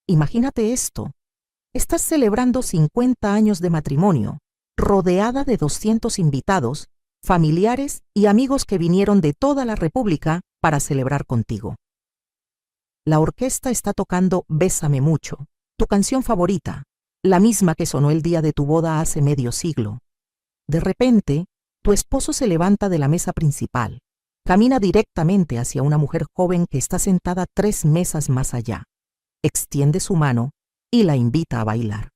Imagínate esto. Estás celebrando 50 años de matrimonio, rodeada de 200 invitados, familiares y amigos que vinieron de toda la República para celebrar contigo. La orquesta está tocando Bésame mucho, tu canción favorita, la misma que sonó el día de tu boda hace medio siglo. De repente, tu esposo se levanta de la mesa principal, camina directamente hacia una mujer joven que está sentada 3 mesas más allá, extiende su mano y la invita a bailar.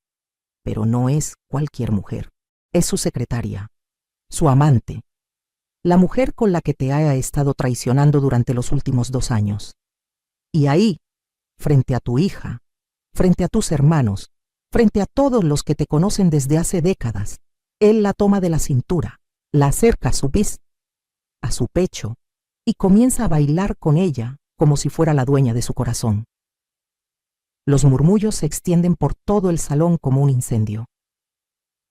Pero no es cualquier mujer, es su secretaria, su amante, la mujer con la que te ha estado traicionando durante los últimos 2 años. Y ahí, frente a tu hija, frente a tus hermanos, frente a todos los que te conocen desde hace décadas, él la toma de la cintura, la acerca a su a su pecho, y comienza a bailar con ella como si fuera la dueña de su corazón. Los murmullos se extienden por todo el salón como un incendio.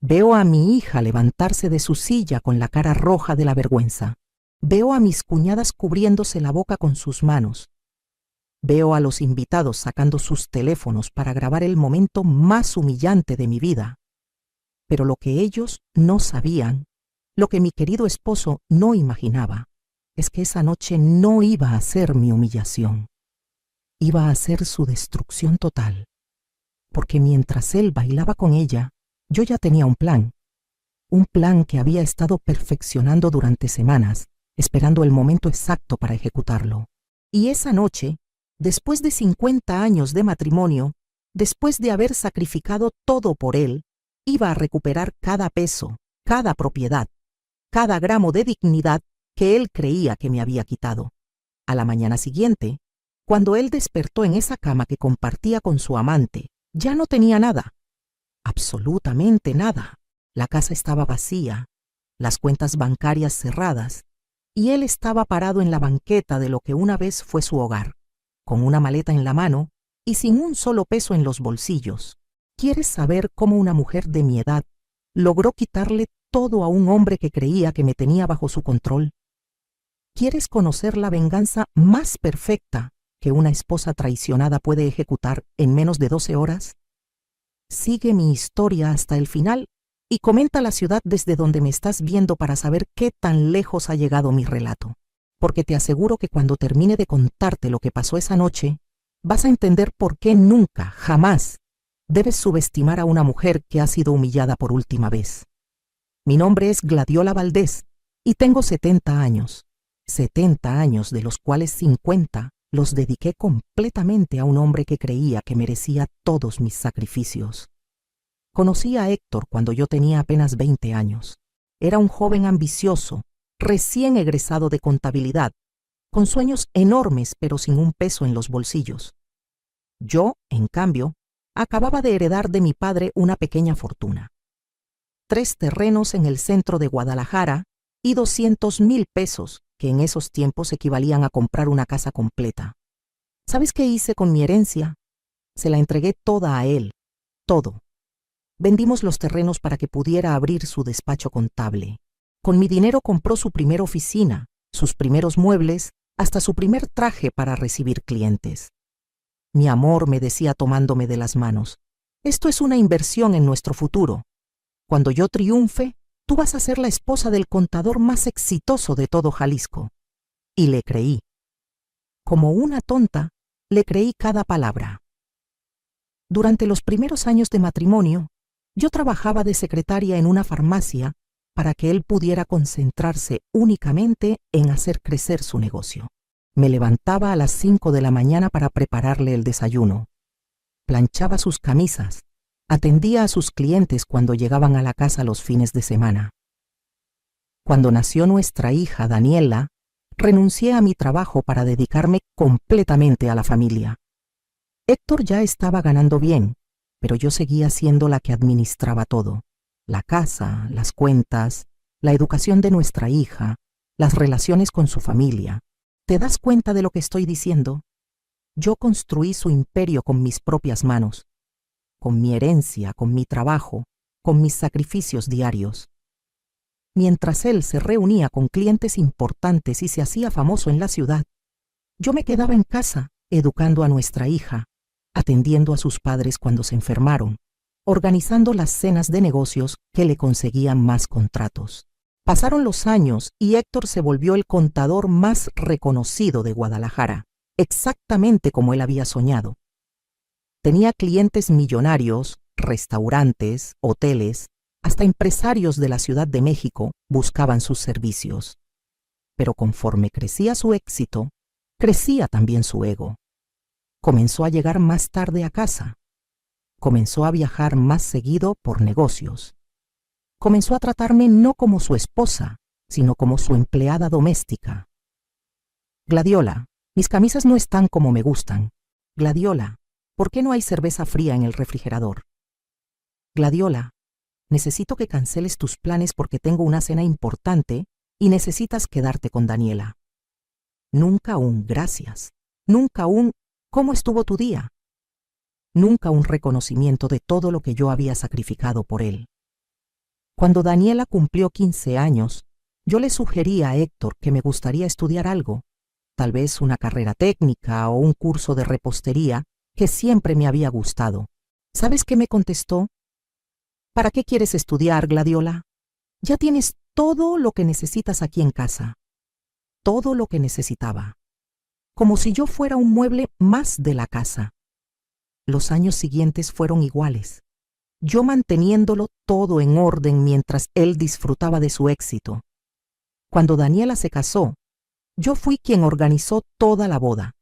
Veo a mi hija levantarse de su silla con la cara roja de la vergüenza. Veo a mis cuñadas cubriéndose la boca con sus manos. Veo a los invitados sacando sus teléfonos para grabar el momento más humillante de mi vida. Pero lo que ellos no sabían, lo que mi querido esposo no imaginaba, es que esa noche no iba a ser mi humillación. Iba a ser su destrucción total. Porque mientras él bailaba con ella, yo ya tenía un plan que había estado perfeccionando durante semanas, esperando el momento exacto para ejecutarlo. Y esa noche, después de 50 años de matrimonio, después de haber sacrificado todo por él, iba a recuperar cada peso, cada propiedad, cada gramo de dignidad que él creía que me había quitado. A la mañana siguiente, cuando él despertó en esa cama que compartía con su amante, ya no tenía nada. Absolutamente nada. La casa estaba vacía, las cuentas bancarias cerradas, y él estaba parado en la banqueta de lo que una vez fue su hogar, con una maleta en la mano y sin un solo peso en los bolsillos. ¿Quieres saber cómo una mujer de mi edad logró quitarle todo a un hombre que creía que me tenía bajo su control? ¿Quieres conocer la venganza más perfecta que una esposa traicionada puede ejecutar en menos de 12 horas? Sigue mi historia hasta el final y comenta la ciudad desde donde me estás viendo para saber qué tan lejos ha llegado mi relato. Porque te aseguro que cuando termine de contarte lo que pasó esa noche, vas a entender por qué nunca, jamás, debes subestimar a una mujer que ha sido humillada por última vez. Mi nombre es Gladiola Valdés y tengo 70 años. 70 años de los cuales 50 los dediqué completamente a un hombre que creía que merecía todos mis sacrificios. Conocí a Héctor cuando yo tenía apenas 20 años. Era un joven ambicioso, recién egresado de contabilidad, con sueños enormes pero sin un peso en los bolsillos. Yo, en cambio, acababa de heredar de mi padre una pequeña fortuna. 3 terrenos en el centro de Guadalajara y 200,000 pesos, que en esos tiempos equivalían a comprar una casa completa. ¿Sabes qué hice con mi herencia? Se la entregué toda a él, todo. Vendimos los terrenos para que pudiera abrir su despacho contable. Con mi dinero compró su primera oficina, sus primeros muebles, hasta su primer traje para recibir clientes. Mi amor, me decía tomándome de las manos, esto es una inversión en nuestro futuro. Cuando yo triunfe, tú vas a ser la esposa del contador más exitoso de todo Jalisco. Y le creí. Como una tonta, le creí cada palabra. Durante los primeros años de matrimonio, yo trabajaba de secretaria en una farmacia para que él pudiera concentrarse únicamente en hacer crecer su negocio. Me levantaba a las 5 de la mañana para prepararle el desayuno. Planchaba sus camisas. Atendía a sus clientes cuando llegaban a la casa los fines de semana. Cuando nació nuestra hija, Daniela, renuncié a mi trabajo para dedicarme completamente a la familia. Héctor ya estaba ganando bien, pero yo seguía siendo la que administraba todo: la casa, las cuentas, la educación de nuestra hija, las relaciones con su familia. ¿Te das cuenta de lo que estoy diciendo? Yo construí su imperio con mis propias manos, con mi herencia, con mi trabajo, con mis sacrificios diarios. Mientras él se reunía con clientes importantes y se hacía famoso en la ciudad, yo me quedaba en casa educando a nuestra hija, atendiendo a sus padres cuando se enfermaron, organizando las cenas de negocios que le conseguían más contratos. Pasaron los años y Héctor se volvió el contador más reconocido de Guadalajara, exactamente como él había soñado. Tenía clientes millonarios, restaurantes, hoteles, hasta empresarios de la Ciudad de México buscaban sus servicios. Pero conforme crecía su éxito, crecía también su ego. Comenzó a llegar más tarde a casa. Comenzó a viajar más seguido por negocios. Comenzó a tratarme no como su esposa, sino como su empleada doméstica. Gladiola, mis camisas no están como me gustan. Gladiola, ¿por qué no hay cerveza fría en el refrigerador? Gladiola, necesito que canceles tus planes porque tengo una cena importante y necesitas quedarte con Daniela. Nunca un gracias. Nunca un ¿cómo estuvo tu día? Nunca un reconocimiento de todo lo que yo había sacrificado por él. Cuando Daniela cumplió 15 años, yo le sugerí a Héctor que me gustaría estudiar algo, tal vez una carrera técnica o un curso de repostería que siempre me había gustado. ¿Sabes qué me contestó? ¿Para qué quieres estudiar, Gladiola? Ya tienes todo lo que necesitas aquí en casa. Todo lo que necesitaba. Como si yo fuera un mueble más de la casa. Los años siguientes fueron iguales. Yo manteniéndolo todo en orden mientras él disfrutaba de su éxito. Cuando Daniela se casó, yo fui quien organizó toda la boda,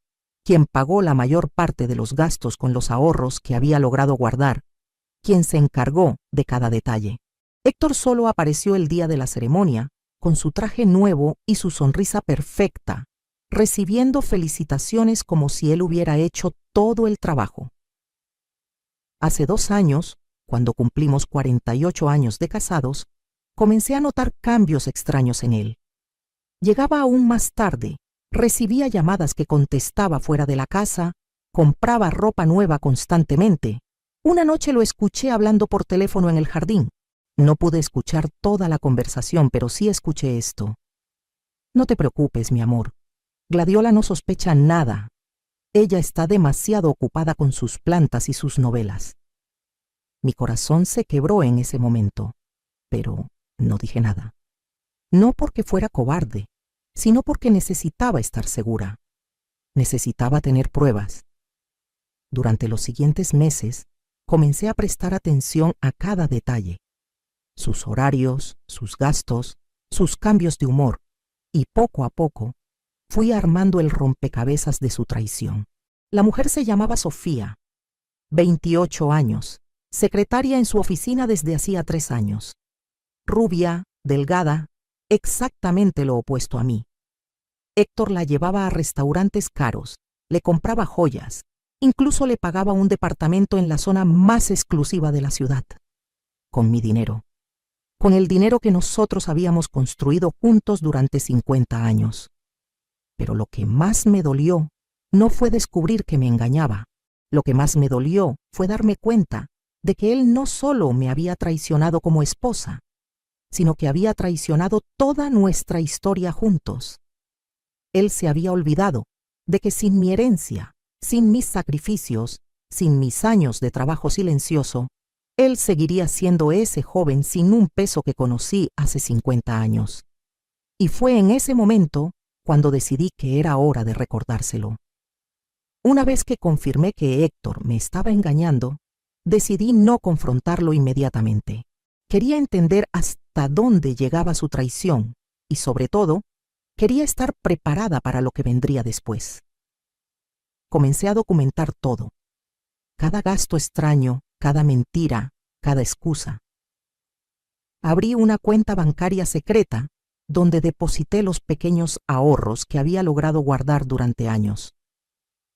quien pagó la mayor parte de los gastos con los ahorros que había logrado guardar, quien se encargó de cada detalle. Héctor solo apareció el día de la ceremonia, con su traje nuevo y su sonrisa perfecta, recibiendo felicitaciones como si él hubiera hecho todo el trabajo. Hace 2 años, cuando cumplimos 48 años de casados, comencé a notar cambios extraños en él. Llegaba aún más tarde, recibía llamadas que contestaba fuera de la casa, compraba ropa nueva constantemente. Una noche lo escuché hablando por teléfono en el jardín. No pude escuchar toda la conversación, pero sí escuché esto. No te preocupes, mi amor. Gladiola no sospecha nada. Ella está demasiado ocupada con sus plantas y sus novelas. Mi corazón se quebró en ese momento, pero no dije nada. No porque fuera cobarde, sino porque necesitaba estar segura. Necesitaba tener pruebas. Durante los siguientes meses, comencé a prestar atención a cada detalle. Sus horarios, sus gastos, sus cambios de humor, y poco a poco fui armando el rompecabezas de su traición. La mujer se llamaba Sofía, 28 años, secretaria en su oficina desde hacía 3 años. Rubia, delgada, exactamente lo opuesto a mí. Héctor la llevaba a restaurantes caros, le compraba joyas, incluso le pagaba un departamento en la zona más exclusiva de la ciudad. Con mi dinero. Con el dinero que nosotros habíamos construido juntos durante 50 años. Pero lo que más me dolió no fue descubrir que me engañaba. Lo que más me dolió fue darme cuenta de que él no solo me había traicionado como esposa, sino que había traicionado toda nuestra historia juntos. Él se había olvidado de que sin mi herencia, sin mis sacrificios, sin mis años de trabajo silencioso, él seguiría siendo ese joven sin un peso que conocí hace 50 años. Y fue en ese momento cuando decidí que era hora de recordárselo. Una vez que confirmé que Héctor me estaba engañando, decidí no confrontarlo inmediatamente. Quería entender hasta dónde llegaba su traición y, sobre todo, quería estar preparada para lo que vendría después. Comencé a documentar todo. Cada gasto extraño, cada mentira, cada excusa. Abrí una cuenta bancaria secreta donde deposité los pequeños ahorros que había logrado guardar durante años.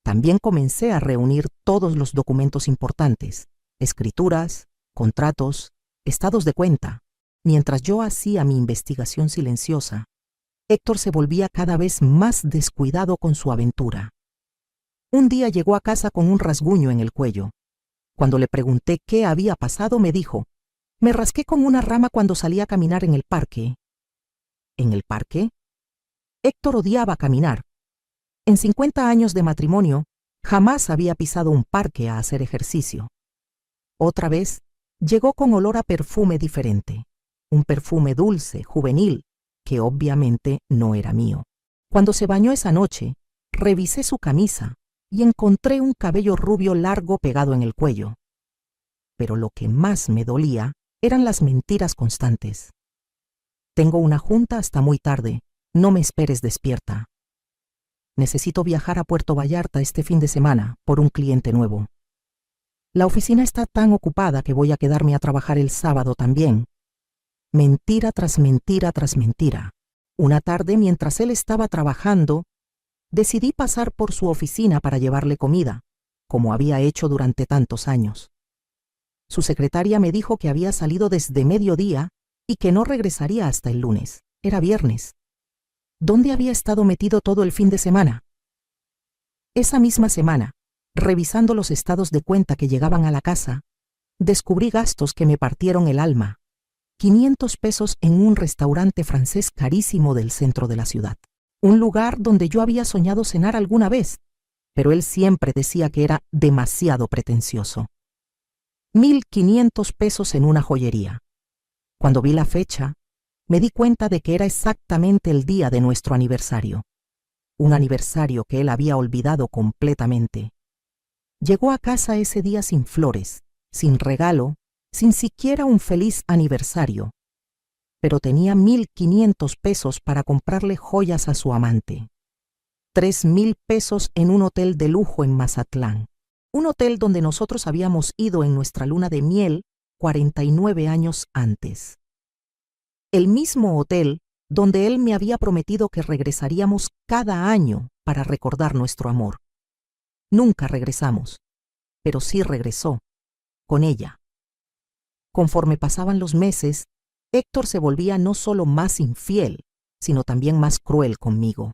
También comencé a reunir todos los documentos importantes, escrituras, contratos, estados de cuenta. Mientras yo hacía mi investigación silenciosa, Héctor se volvía cada vez más descuidado con su aventura. Un día llegó a casa con un rasguño en el cuello. Cuando le pregunté qué había pasado, me dijo: «Me rasqué con una rama cuando salí a caminar en el parque». ¿En el parque? Héctor odiaba caminar. En 50 años de matrimonio, Jamás había pisado un parque a hacer ejercicio. Otra vez, llegó con olor a perfume diferente, un perfume dulce, juvenil, que obviamente no era mío. Cuando se bañó esa noche, revisé su camisa y encontré un cabello rubio largo pegado en el cuello. Pero lo que más me dolía eran las mentiras constantes. Tengo una junta hasta muy tarde, no me esperes despierta. Necesito viajar a Puerto Vallarta este fin de semana por un cliente nuevo. La oficina está tan ocupada que voy a quedarme a trabajar el sábado también. Mentira tras mentira tras mentira. Una tarde, mientras él estaba trabajando, decidí pasar por su oficina para llevarle comida, como había hecho durante tantos años. Su secretaria me dijo que había salido desde mediodía y que no regresaría hasta el lunes. Era viernes. ¿Dónde había estado metido todo el fin de semana? Esa misma semana, revisando los estados de cuenta que llegaban a la casa, descubrí gastos que me partieron el alma. 500 pesos en un restaurante francés carísimo del centro de la ciudad. Un lugar donde yo había soñado cenar alguna vez, pero él siempre decía que era demasiado pretencioso. 1.500 pesos en una joyería. Cuando vi la fecha, me di cuenta de que era exactamente el día de nuestro aniversario. Un aniversario que él había olvidado completamente. Llegó a casa ese día sin flores, sin regalo, sin siquiera un feliz aniversario. Pero tenía 1.500 pesos para comprarle joyas a su amante. 3.000 pesos en un hotel de lujo en Mazatlán. Un hotel donde nosotros habíamos ido en nuestra luna de miel 49 años antes. El mismo hotel donde él me había prometido que regresaríamos cada año para recordar nuestro amor. Nunca regresamos, pero sí regresó, con ella. Conforme pasaban los meses, Héctor se volvía no solo más infiel, sino también más cruel conmigo.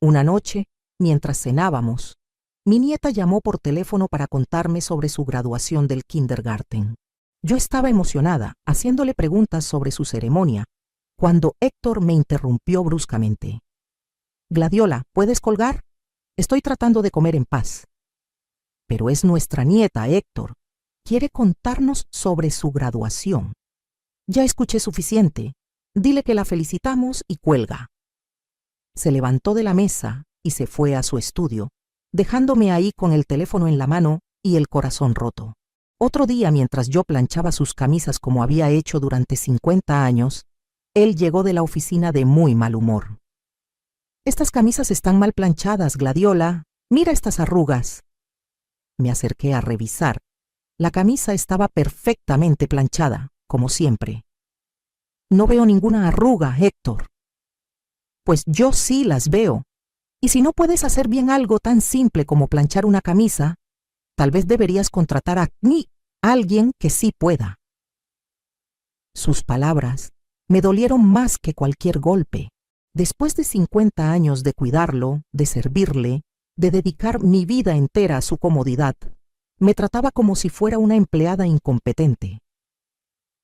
Una noche, mientras cenábamos, mi nieta llamó por teléfono para contarme sobre su graduación del kindergarten. Yo estaba emocionada, haciéndole preguntas sobre su ceremonia, cuando Héctor me interrumpió bruscamente. «Gladiola, ¿puedes colgar? Estoy tratando de comer en paz». «Pero es nuestra nieta, Héctor. Quiere contarnos sobre su graduación». «Ya escuché suficiente. Dile que la felicitamos y cuelga». Se levantó de la mesa y se fue a su estudio, dejándome ahí con el teléfono en la mano y el corazón roto. Otro día, mientras yo planchaba sus camisas como había hecho durante 50 años, él llegó de la oficina de muy mal humor. «Estas camisas están mal planchadas, Gladiola. Mira estas arrugas». Me acerqué a revisar. La camisa estaba perfectamente planchada, como siempre. «No veo ninguna arruga, Héctor». «Pues yo sí las veo. Y si no puedes hacer bien algo tan simple como planchar una camisa, tal vez deberías contratar a alguien que sí pueda». Sus palabras me dolieron más que cualquier golpe. Después de 50 años de cuidarlo, de servirle, de dedicar mi vida entera a su comodidad, me trataba como si fuera una empleada incompetente.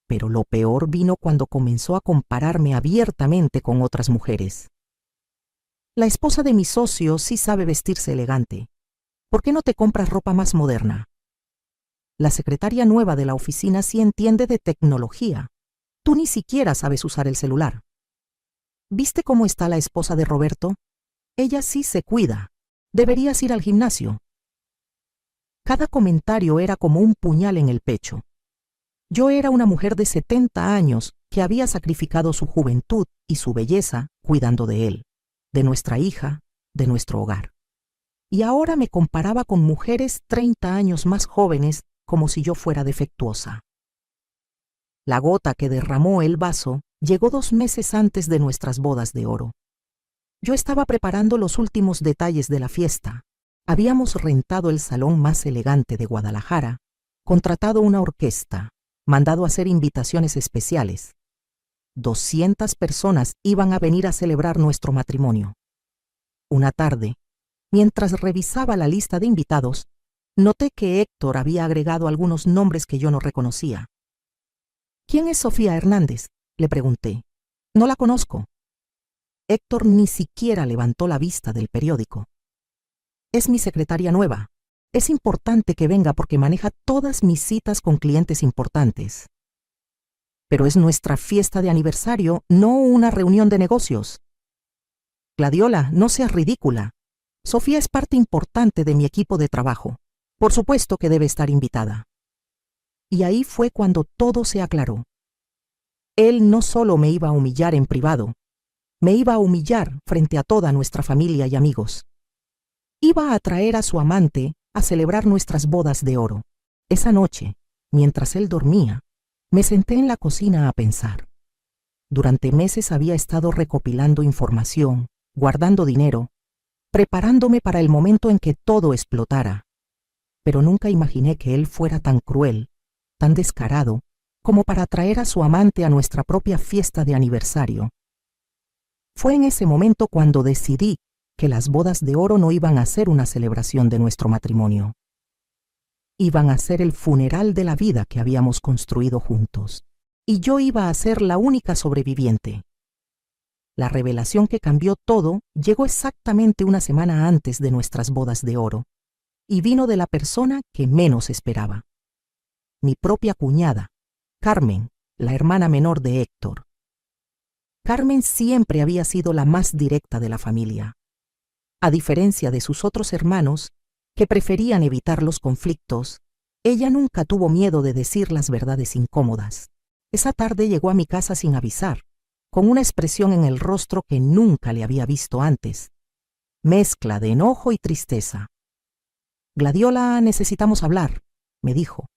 Pero lo peor vino cuando comenzó a compararme abiertamente con otras mujeres. «La esposa de mi socio sí sabe vestirse elegante. ¿Por qué no te compras ropa más moderna? La secretaria nueva de la oficina sí entiende de tecnología. Tú ni siquiera sabes usar el celular. ¿Viste cómo está la esposa de Roberto? Ella sí se cuida. Deberías ir al gimnasio». Cada comentario era como un puñal en el pecho. Yo era una mujer de 70 años que había sacrificado su juventud y su belleza cuidando de él, de nuestra hija, de nuestro hogar. Y ahora me comparaba con mujeres 30 años más jóvenes como si yo fuera defectuosa. La gota que derramó el vaso llegó 2 meses antes de nuestras bodas de oro. Yo estaba preparando los últimos detalles de la fiesta. Habíamos rentado el salón más elegante de Guadalajara, contratado una orquesta, mandado hacer invitaciones especiales. 200 personas iban a venir a celebrar nuestro matrimonio. Una tarde, mientras revisaba la lista de invitados, noté que Héctor había agregado algunos nombres que yo no reconocía. «¿Quién es Sofía Hernández?», le pregunté. «No la conozco». Héctor ni siquiera levantó la vista del periódico. Es mi secretaria nueva. Es importante que venga porque maneja todas mis citas con clientes importantes. Pero es nuestra fiesta de aniversario, no una reunión de negocios. Gladiola, no seas ridícula. Sofía es parte importante de mi equipo de trabajo. Por supuesto que debe estar invitada. Y ahí fue cuando todo se aclaró. Él no solo me iba a humillar en privado, me iba a humillar frente a toda nuestra familia y amigos. Iba a traer a su amante a celebrar nuestras bodas de oro. Esa noche, mientras él dormía, me senté en la cocina a pensar. Durante meses había estado recopilando información, guardando dinero, preparándome para el momento en que todo explotara. Pero nunca imaginé que él fuera tan cruel, tan descarado, como para traer a su amante a nuestra propia fiesta de aniversario. Fue en ese momento cuando decidí que las bodas de oro no iban a ser una celebración de nuestro matrimonio. Iban a ser el funeral de la vida que habíamos construido juntos, y yo iba a ser la única sobreviviente. La revelación que cambió todo llegó exactamente una semana antes de nuestras bodas de oro, y vino de la persona que menos esperaba. Mi propia cuñada, Carmen, la hermana menor de Héctor. Carmen siempre había sido la más directa de la familia. A diferencia de sus otros hermanos, que preferían evitar los conflictos, ella nunca tuvo miedo de decir las verdades incómodas. Esa tarde llegó a mi casa sin avisar, con una expresión en el rostro que nunca le había visto antes, mezcla de enojo y tristeza. Gladiola, necesitamos hablar, me dijo,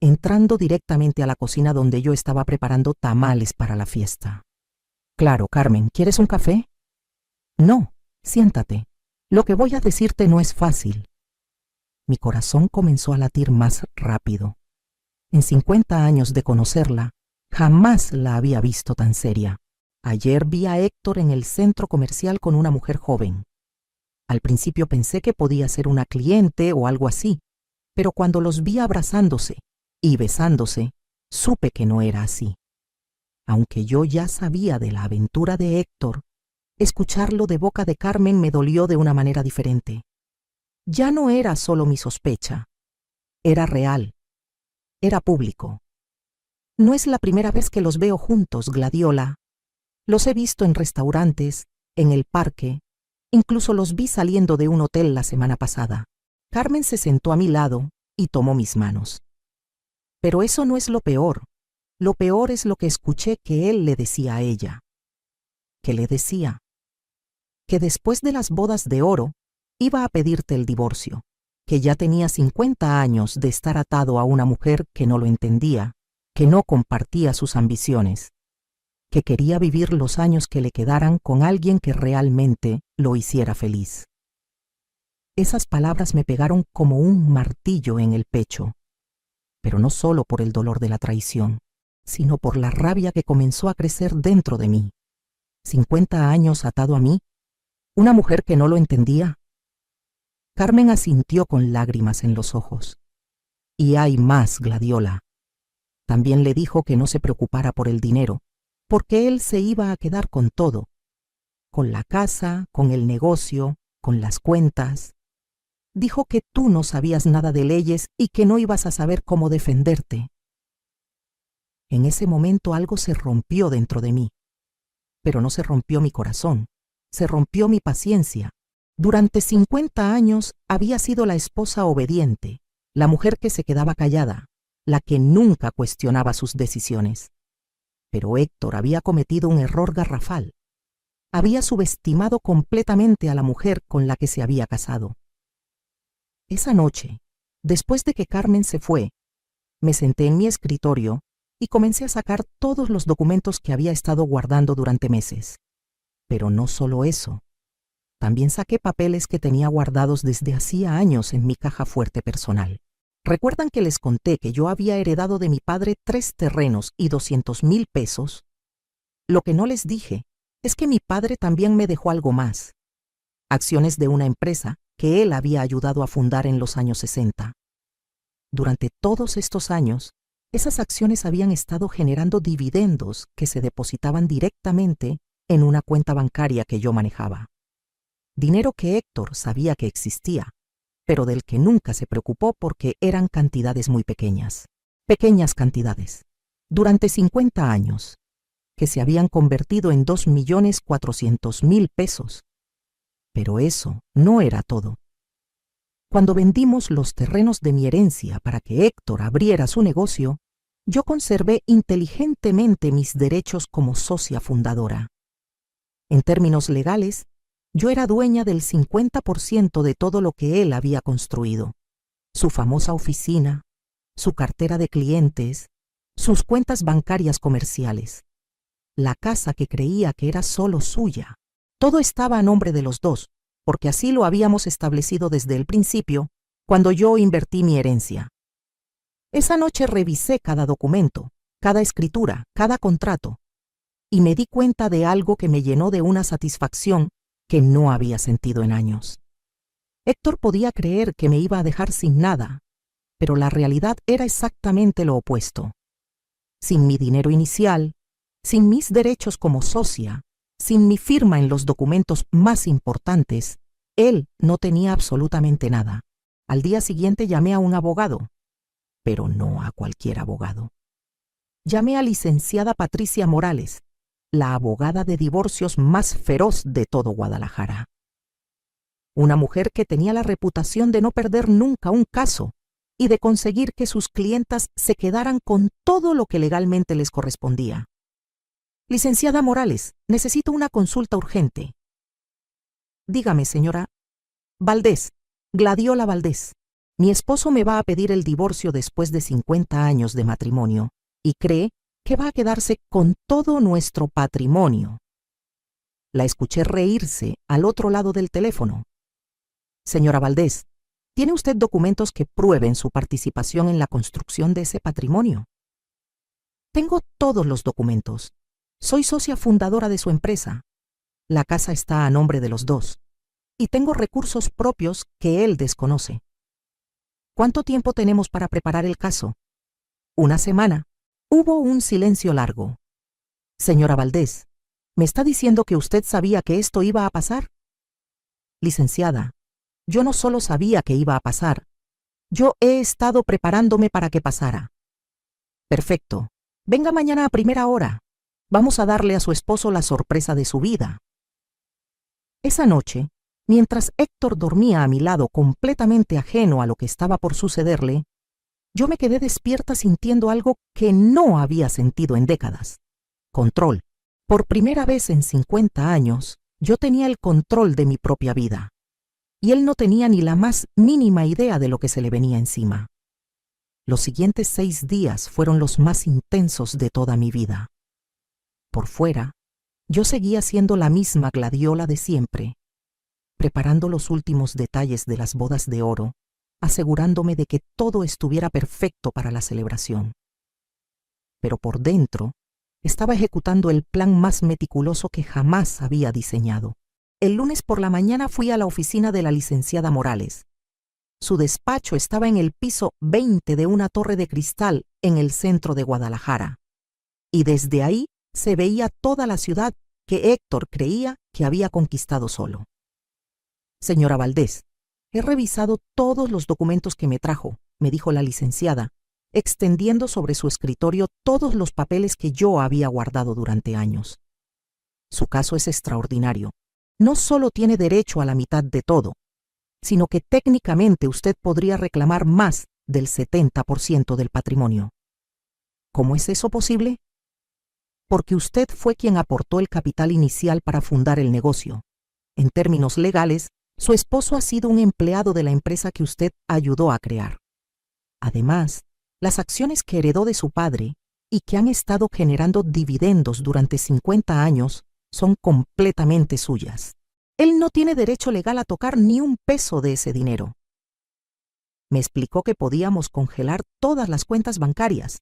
entrando directamente a la cocina donde yo estaba preparando tamales para la fiesta. Claro, Carmen, ¿quieres un café? No, siéntate. Lo que voy a decirte no es fácil. Mi corazón comenzó a latir más rápido. En 50 años de conocerla, jamás la había visto tan seria. Ayer vi a Héctor en el centro comercial con una mujer joven. Al principio pensé que podía ser una cliente o algo así, pero cuando los vi abrazándose y besándose, supe que no era así. Aunque yo ya sabía de la aventura de Héctor, escucharlo de boca de Carmen me dolió de una manera diferente. Ya no era solo mi sospecha, era real, era público. No es la primera vez que los veo juntos, Gladiola. Los he visto en restaurantes, en el parque, incluso los vi saliendo de un hotel la semana pasada. Carmen se sentó a mi lado y tomó mis manos. Pero eso no es lo peor. Lo peor es lo que escuché que él le decía a ella. ¿Qué le decía? Que después de las bodas de oro, iba a pedirte el divorcio, que ya tenía 50 años de estar atado a una mujer que no lo entendía, que no compartía sus ambiciones, que quería vivir los años que le quedaran con alguien que realmente lo hiciera feliz. Esas palabras me pegaron como un martillo en el pecho, pero no solo por el dolor de la traición, sino por la rabia que comenzó a crecer dentro de mí. 50 años atado a mí, una mujer que no lo entendía. Carmen asintió con lágrimas en los ojos. Y hay más, Gladiola. También le dijo que no se preocupara por el dinero, porque él se iba a quedar con todo, con la casa, con el negocio, con las cuentas. Dijo que tú no sabías nada de leyes y que no ibas a saber cómo defenderte. En ese momento algo se rompió dentro de mí, pero no se rompió mi corazón, se rompió mi paciencia. Durante 50 años había sido la esposa obediente, la mujer que se quedaba callada, la que nunca cuestionaba sus decisiones. Pero Héctor había cometido un error garrafal. Había subestimado completamente a la mujer con la que se había casado. Esa noche, después de que Carmen se fue, me senté en mi escritorio y comencé a sacar todos los documentos que había estado guardando durante meses. Pero no solo eso. También saqué papeles que tenía guardados desde hacía años en mi caja fuerte personal. ¿Recuerdan que les conté que yo había heredado de mi padre 3 terrenos y 200,000 pesos? Lo que no les dije es que mi padre también me dejó algo más. Acciones de una empresa que él había ayudado a fundar en los años 60. Durante todos estos años, esas acciones habían estado generando dividendos que se depositaban directamente en una cuenta bancaria que yo manejaba. Dinero que Héctor sabía que existía, pero del que nunca se preocupó porque eran cantidades muy pequeñas. Pequeñas cantidades. Durante 50 años, que se habían convertido en 2.400.000 pesos. Pero eso no era todo. Cuando vendimos los terrenos de mi herencia para que Héctor abriera su negocio, yo conservé inteligentemente mis derechos como socia fundadora. En términos legales, yo era dueña del 50% de todo lo que él había construido. Su famosa oficina, su cartera de clientes, sus cuentas bancarias comerciales, la casa que creía que era solo suya. Todo estaba a nombre de los dos, porque así lo habíamos establecido desde el principio, cuando yo invertí mi herencia. Esa noche revisé cada documento, cada escritura, cada contrato, y me di cuenta de algo que me llenó de una satisfacción que no había sentido en años. Héctor podía creer que me iba a dejar sin nada, pero la realidad era exactamente lo opuesto. Sin mi dinero inicial, sin mis derechos como socia, sin mi firma en los documentos más importantes, él no tenía absolutamente nada. Al día siguiente llamé a un abogado, pero no a cualquier abogado. Llamé a licenciada Patricia Morales, la abogada de divorcios más feroz de todo Guadalajara. Una mujer que tenía la reputación de no perder nunca un caso y de conseguir que sus clientas se quedaran con todo lo que legalmente les correspondía. Licenciada Morales, necesito una consulta urgente. Dígame, señora. Valdés, Gladiola Valdés. Mi esposo me va a pedir el divorcio después de 50 años de matrimonio y cree que va a quedarse con todo nuestro patrimonio. La escuché reírse al otro lado del teléfono. Señora Valdés, ¿tiene usted documentos que prueben su participación en la construcción de ese patrimonio? Tengo todos los documentos. Soy socia fundadora de su empresa. La casa está a nombre de los dos. Y tengo recursos propios que él desconoce. ¿Cuánto tiempo tenemos para preparar el caso? Una semana. Hubo un silencio largo. Señora Valdés, ¿me está diciendo que usted sabía que esto iba a pasar? Licenciada, yo no solo sabía que iba a pasar, yo he estado preparándome para que pasara. Perfecto. Venga mañana a primera hora. Vamos a darle a su esposo la sorpresa de su vida. Esa noche, mientras Héctor dormía a mi lado completamente ajeno a lo que estaba por sucederle, yo me quedé despierta sintiendo algo que no había sentido en décadas. Control. Por primera vez en 50 años, yo tenía el control de mi propia vida. Y él no tenía ni la más mínima idea de lo que se le venía encima. Los siguientes 6 días fueron los más intensos de toda mi vida. Por fuera, yo seguía siendo la misma Gladiola de siempre, preparando los últimos detalles de las bodas de oro, asegurándome de que todo estuviera perfecto para la celebración. Pero por dentro, estaba ejecutando el plan más meticuloso que jamás había diseñado. El lunes por la mañana fui a la oficina de la licenciada Morales. Su despacho estaba en el piso 20 de una torre de cristal en el centro de Guadalajara. Y desde ahí se veía toda la ciudad que Héctor creía que había conquistado solo. Señora Valdés, he revisado todos los documentos que me trajo, me dijo la licenciada, extendiendo sobre su escritorio todos los papeles que yo había guardado durante años. Su caso es extraordinario. No solo tiene derecho a la mitad de todo, sino que técnicamente usted podría reclamar más del 70% del patrimonio. ¿Cómo es eso posible? Porque usted fue quien aportó el capital inicial para fundar el negocio. En términos legales, su esposo ha sido un empleado de la empresa que usted ayudó a crear. Además, las acciones que heredó de su padre y que han estado generando dividendos durante 50 años son completamente suyas. Él no tiene derecho legal a tocar ni un peso de ese dinero. Me explicó que podíamos congelar todas las cuentas bancarias,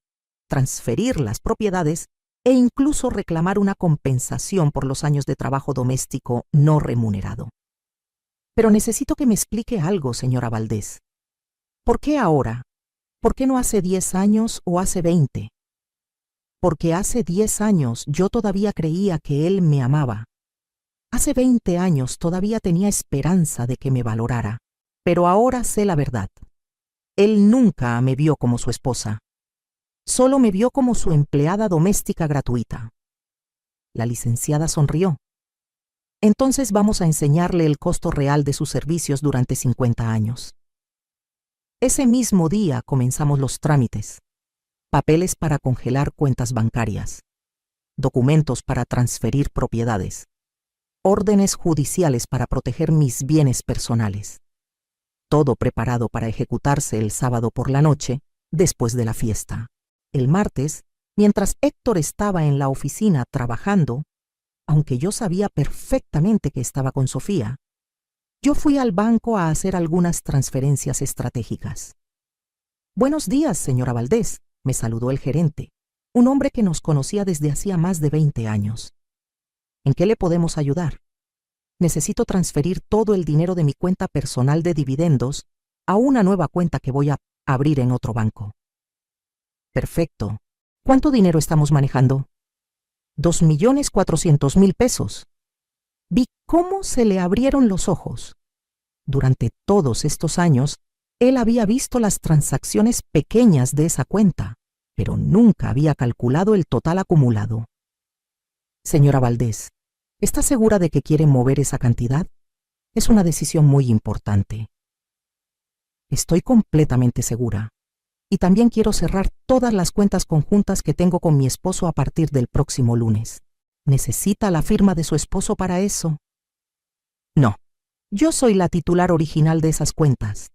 transferir las propiedades e incluso reclamar una compensación por los años de trabajo doméstico no remunerado. Pero necesito que me explique algo, señora Valdés. ¿Por qué ahora? ¿Por qué no hace 10 años o hace 20? Porque hace 10 años yo todavía creía que él me amaba. Hace 20 años todavía tenía esperanza de que me valorara. Pero ahora sé la verdad. Él nunca me vio como su esposa. Solo me vio como su empleada doméstica gratuita. La licenciada sonrió. Entonces vamos a enseñarle el costo real de sus servicios durante 50 años. Ese mismo día comenzamos los trámites. Papeles para congelar cuentas bancarias. Documentos para transferir propiedades. Órdenes judiciales para proteger mis bienes personales. Todo preparado para ejecutarse el sábado por la noche, después de la fiesta. El martes, mientras Héctor estaba en la oficina trabajando, aunque yo sabía perfectamente que estaba con Sofía, yo fui al banco a hacer algunas transferencias estratégicas. «Buenos días, señora Valdés», me saludó el gerente, un hombre que nos conocía desde hacía más de 20 años. «¿En qué le podemos ayudar? Necesito transferir todo el dinero de mi cuenta personal de dividendos a una nueva cuenta que voy a abrir en otro banco». «Perfecto. ¿Cuánto dinero estamos manejando?» 2.400.000 pesos. Vi cómo se le abrieron los ojos. Durante todos estos años, él había visto las transacciones pequeñas de esa cuenta, pero nunca había calculado el total acumulado. «Señora Valdés, ¿está segura de que quiere mover esa cantidad? Es una decisión muy importante». «Estoy completamente segura. Y también quiero cerrar todas las cuentas conjuntas que tengo con mi esposo a partir del próximo lunes. ¿Necesita la firma de su esposo para eso?» «No. Yo soy la titular original de esas cuentas.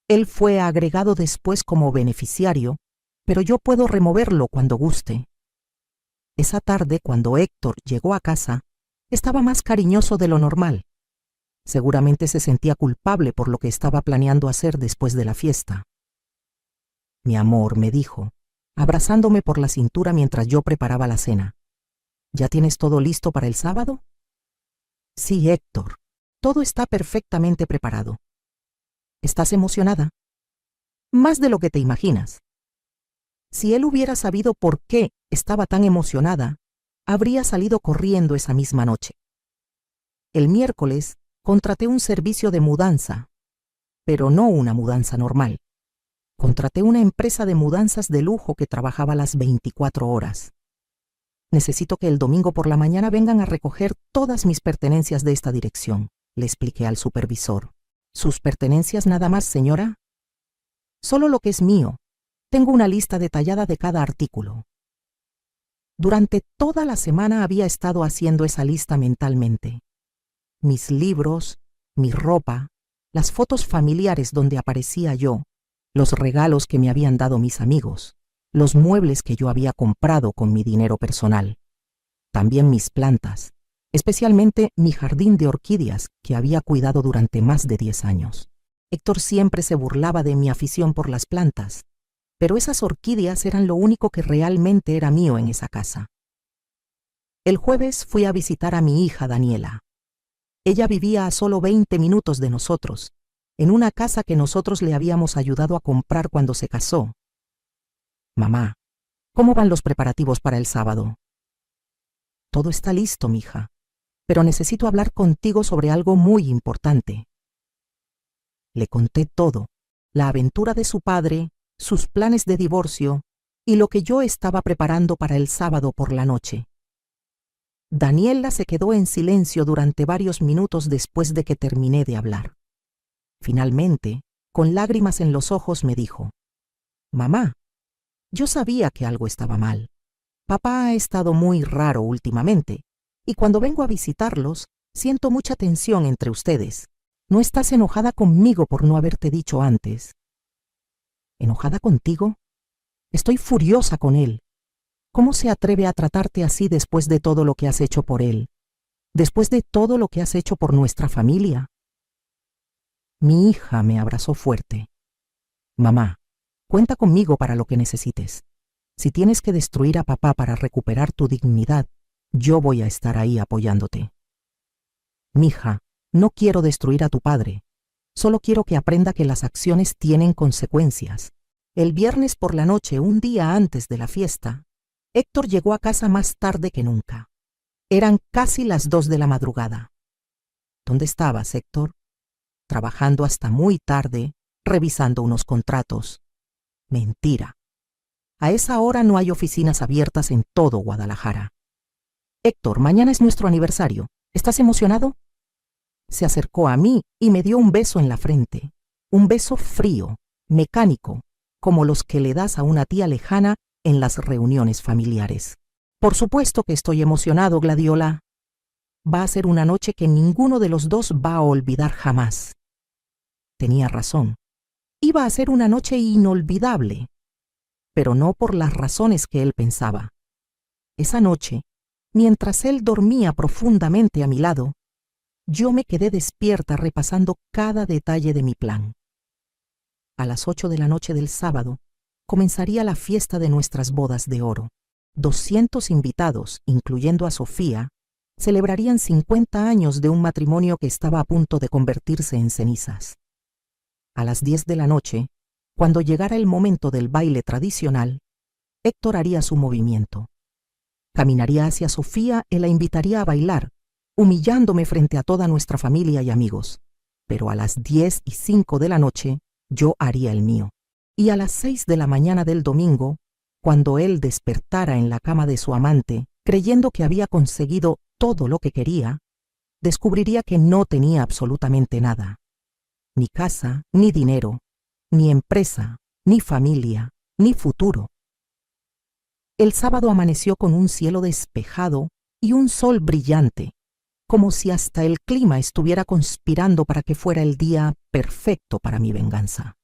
Él fue agregado después como beneficiario, pero yo puedo removerlo cuando guste». Esa tarde, cuando Héctor llegó a casa, estaba más cariñoso de lo normal. Seguramente se sentía culpable por lo que estaba planeando hacer después de la fiesta. «Mi amor», me dijo, abrazándome por la cintura mientras yo preparaba la cena. «¿Ya tienes todo listo para el sábado?» «Sí, Héctor. Todo está perfectamente preparado». «¿Estás emocionada?» «Más de lo que te imaginas». Si él hubiera sabido por qué estaba tan emocionada, habría salido corriendo esa misma noche. El miércoles contraté un servicio de mudanza, pero no una mudanza normal. Contraté una empresa de mudanzas de lujo que trabajaba las 24 horas. «Necesito que el domingo por la mañana vengan a recoger todas mis pertenencias de esta dirección», le expliqué al supervisor. «¿Sus pertenencias nada más, señora?» «Solo lo que es mío. Tengo una lista detallada de cada artículo». Durante toda la semana había estado haciendo esa lista mentalmente. Mis libros, mi ropa, las fotos familiares donde aparecía yo, los regalos que me habían dado mis amigos, los muebles que yo había comprado con mi dinero personal, también mis plantas, especialmente mi jardín de orquídeas que había cuidado durante más de 10 años. Héctor siempre se burlaba de mi afición por las plantas, pero esas orquídeas eran lo único que realmente era mío en esa casa. El jueves fui a visitar a mi hija Daniela. Ella vivía a solo 20 minutos de nosotros, en una casa que nosotros le habíamos ayudado a comprar cuando se casó. «Mamá, ¿cómo van los preparativos para el sábado?» «Todo está listo, mija, pero necesito hablar contigo sobre algo muy importante». Le conté todo, la aventura de su padre, sus planes de divorcio y lo que yo estaba preparando para el sábado por la noche. Daniela se quedó en silencio durante varios minutos después de que terminé de hablar. Finalmente, con lágrimas en los ojos, me dijo: «Mamá, yo sabía que algo estaba mal. Papá ha estado muy raro últimamente, y cuando vengo a visitarlos, siento mucha tensión entre ustedes. ¿No estás enojada conmigo por no haberte dicho antes?» «¿Enojada contigo? Estoy furiosa con él. ¿Cómo se atreve a tratarte así después de todo lo que has hecho por él? Después de todo lo que has hecho por nuestra familia?» Mi hija me abrazó fuerte. «Mamá, cuenta conmigo para lo que necesites. Si tienes que destruir a papá para recuperar tu dignidad, yo voy a estar ahí apoyándote. Mija, no quiero destruir a tu padre. Solo quiero que aprenda que las acciones tienen consecuencias». El viernes por la noche, un día antes de la fiesta, Héctor llegó a casa más tarde que nunca. Eran casi las 2 de la madrugada. «¿Dónde estabas, Héctor?» trabajando hasta muy tarde, revisando unos contratos. Mentira. A esa hora no hay oficinas abiertas en todo Guadalajara. Héctor, mañana es nuestro aniversario. ¿Estás emocionado? Se acercó a mí y me dio un beso en la frente. Un beso frío, mecánico, como los que le das a una tía lejana en las reuniones familiares. Por supuesto que estoy emocionado, Gladiola. Va a ser una noche que ninguno de los dos va a olvidar jamás. Tenía razón. Iba a ser una noche inolvidable, pero no por las razones que él pensaba. Esa noche, mientras él dormía profundamente a mi lado, yo me quedé despierta repasando cada detalle de mi plan. A las 8 de la noche del sábado, comenzaría la fiesta de nuestras bodas de oro. 200 invitados, incluyendo a Sofía, celebrarían 50 años de un matrimonio que estaba a punto de convertirse en cenizas. A las 10 de la noche, cuando llegara el momento del baile tradicional, Héctor haría su movimiento. Caminaría hacia Sofía y la invitaría a bailar, humillándome frente a toda nuestra familia y amigos. Pero a las 10:05 de la noche, yo haría el mío. Y a las 6 de la mañana del domingo, cuando él despertara en la cama de su amante, creyendo que había conseguido todo lo que quería, descubriría que no tenía absolutamente nada. Ni casa, ni dinero, ni empresa, ni familia, ni futuro. El sábado amaneció con un cielo despejado y un sol brillante, como si hasta el clima estuviera conspirando para que fuera el día perfecto para mi venganza.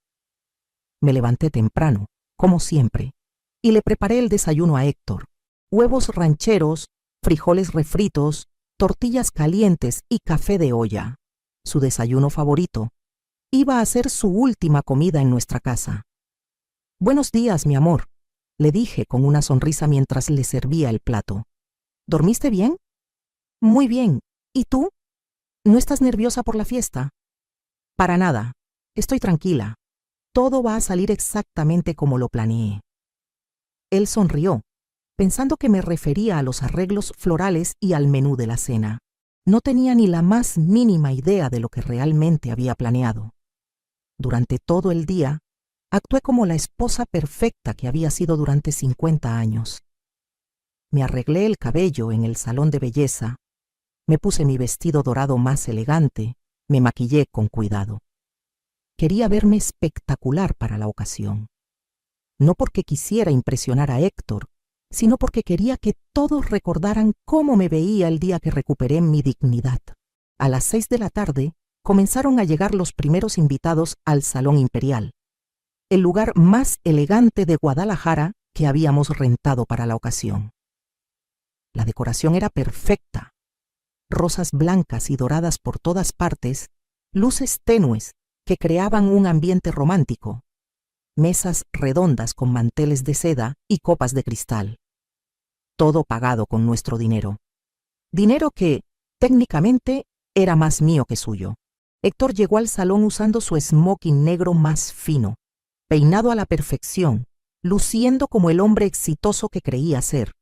Me levanté temprano, como siempre, y le preparé el desayuno a Héctor: huevos rancheros, frijoles refritos, tortillas calientes y café de olla. Su desayuno favorito. Iba a ser su última comida en nuestra casa. «Buenos días, mi amor», le dije con una sonrisa mientras le servía el plato. «¿Dormiste bien?» «Muy bien. ¿Y tú? ¿No estás nerviosa por la fiesta?» «Para nada. Estoy tranquila. Todo va a salir exactamente como lo planeé». Él sonrió, pensando que me refería a los arreglos florales y al menú de la cena. No tenía ni la más mínima idea de lo que realmente había planeado. Durante todo el día, actué como la esposa perfecta que había sido durante 50 años. Me arreglé el cabello en el salón de belleza, me puse mi vestido dorado más elegante, me maquillé con cuidado. Quería verme espectacular para la ocasión. No porque quisiera impresionar a Héctor, sino porque quería que todos recordaran cómo me veía el día que recuperé mi dignidad. A las 6 de la tarde comenzaron a llegar los primeros invitados al Salón Imperial, el lugar más elegante de Guadalajara que habíamos rentado para la ocasión. La decoración era perfecta. Rosas blancas y doradas por todas partes, luces tenues que creaban un ambiente romántico, mesas redondas con manteles de seda y copas de cristal. Todo pagado con nuestro dinero. Dinero que, técnicamente, era más mío que suyo. Héctor llegó al salón usando su smoking negro más fino, peinado a la perfección, luciendo como el hombre exitoso que creía ser.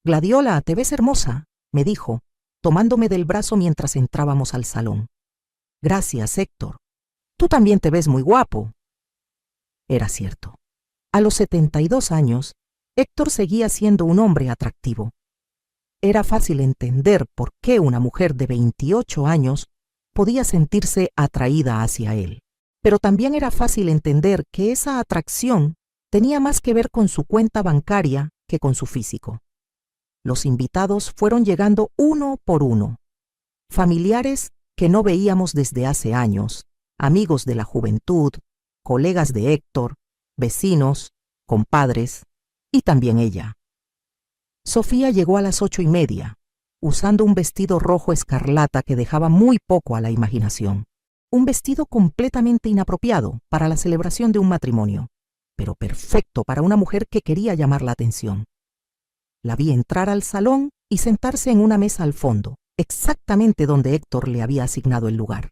«Gladiola, te ves hermosa», me dijo, tomándome del brazo mientras entrábamos al salón. «Gracias, Héctor. Tú también te ves muy guapo». Era cierto. A los 72 años, Héctor seguía siendo un hombre atractivo. Era fácil entender por qué una mujer de 28 años podía sentirse atraída hacia él. Pero también era fácil entender que esa atracción tenía más que ver con su cuenta bancaria que con su físico. Los invitados fueron llegando uno por uno. Familiares que no veíamos desde hace años, amigos de la juventud, colegas de Héctor, vecinos, compadres, y también ella. Sofía llegó a las 8:30, usando un vestido rojo escarlata que dejaba muy poco a la imaginación. Un vestido completamente inapropiado para la celebración de un matrimonio, pero perfecto para una mujer que quería llamar la atención. La vi entrar al salón y sentarse en una mesa al fondo, exactamente donde Héctor le había asignado el lugar.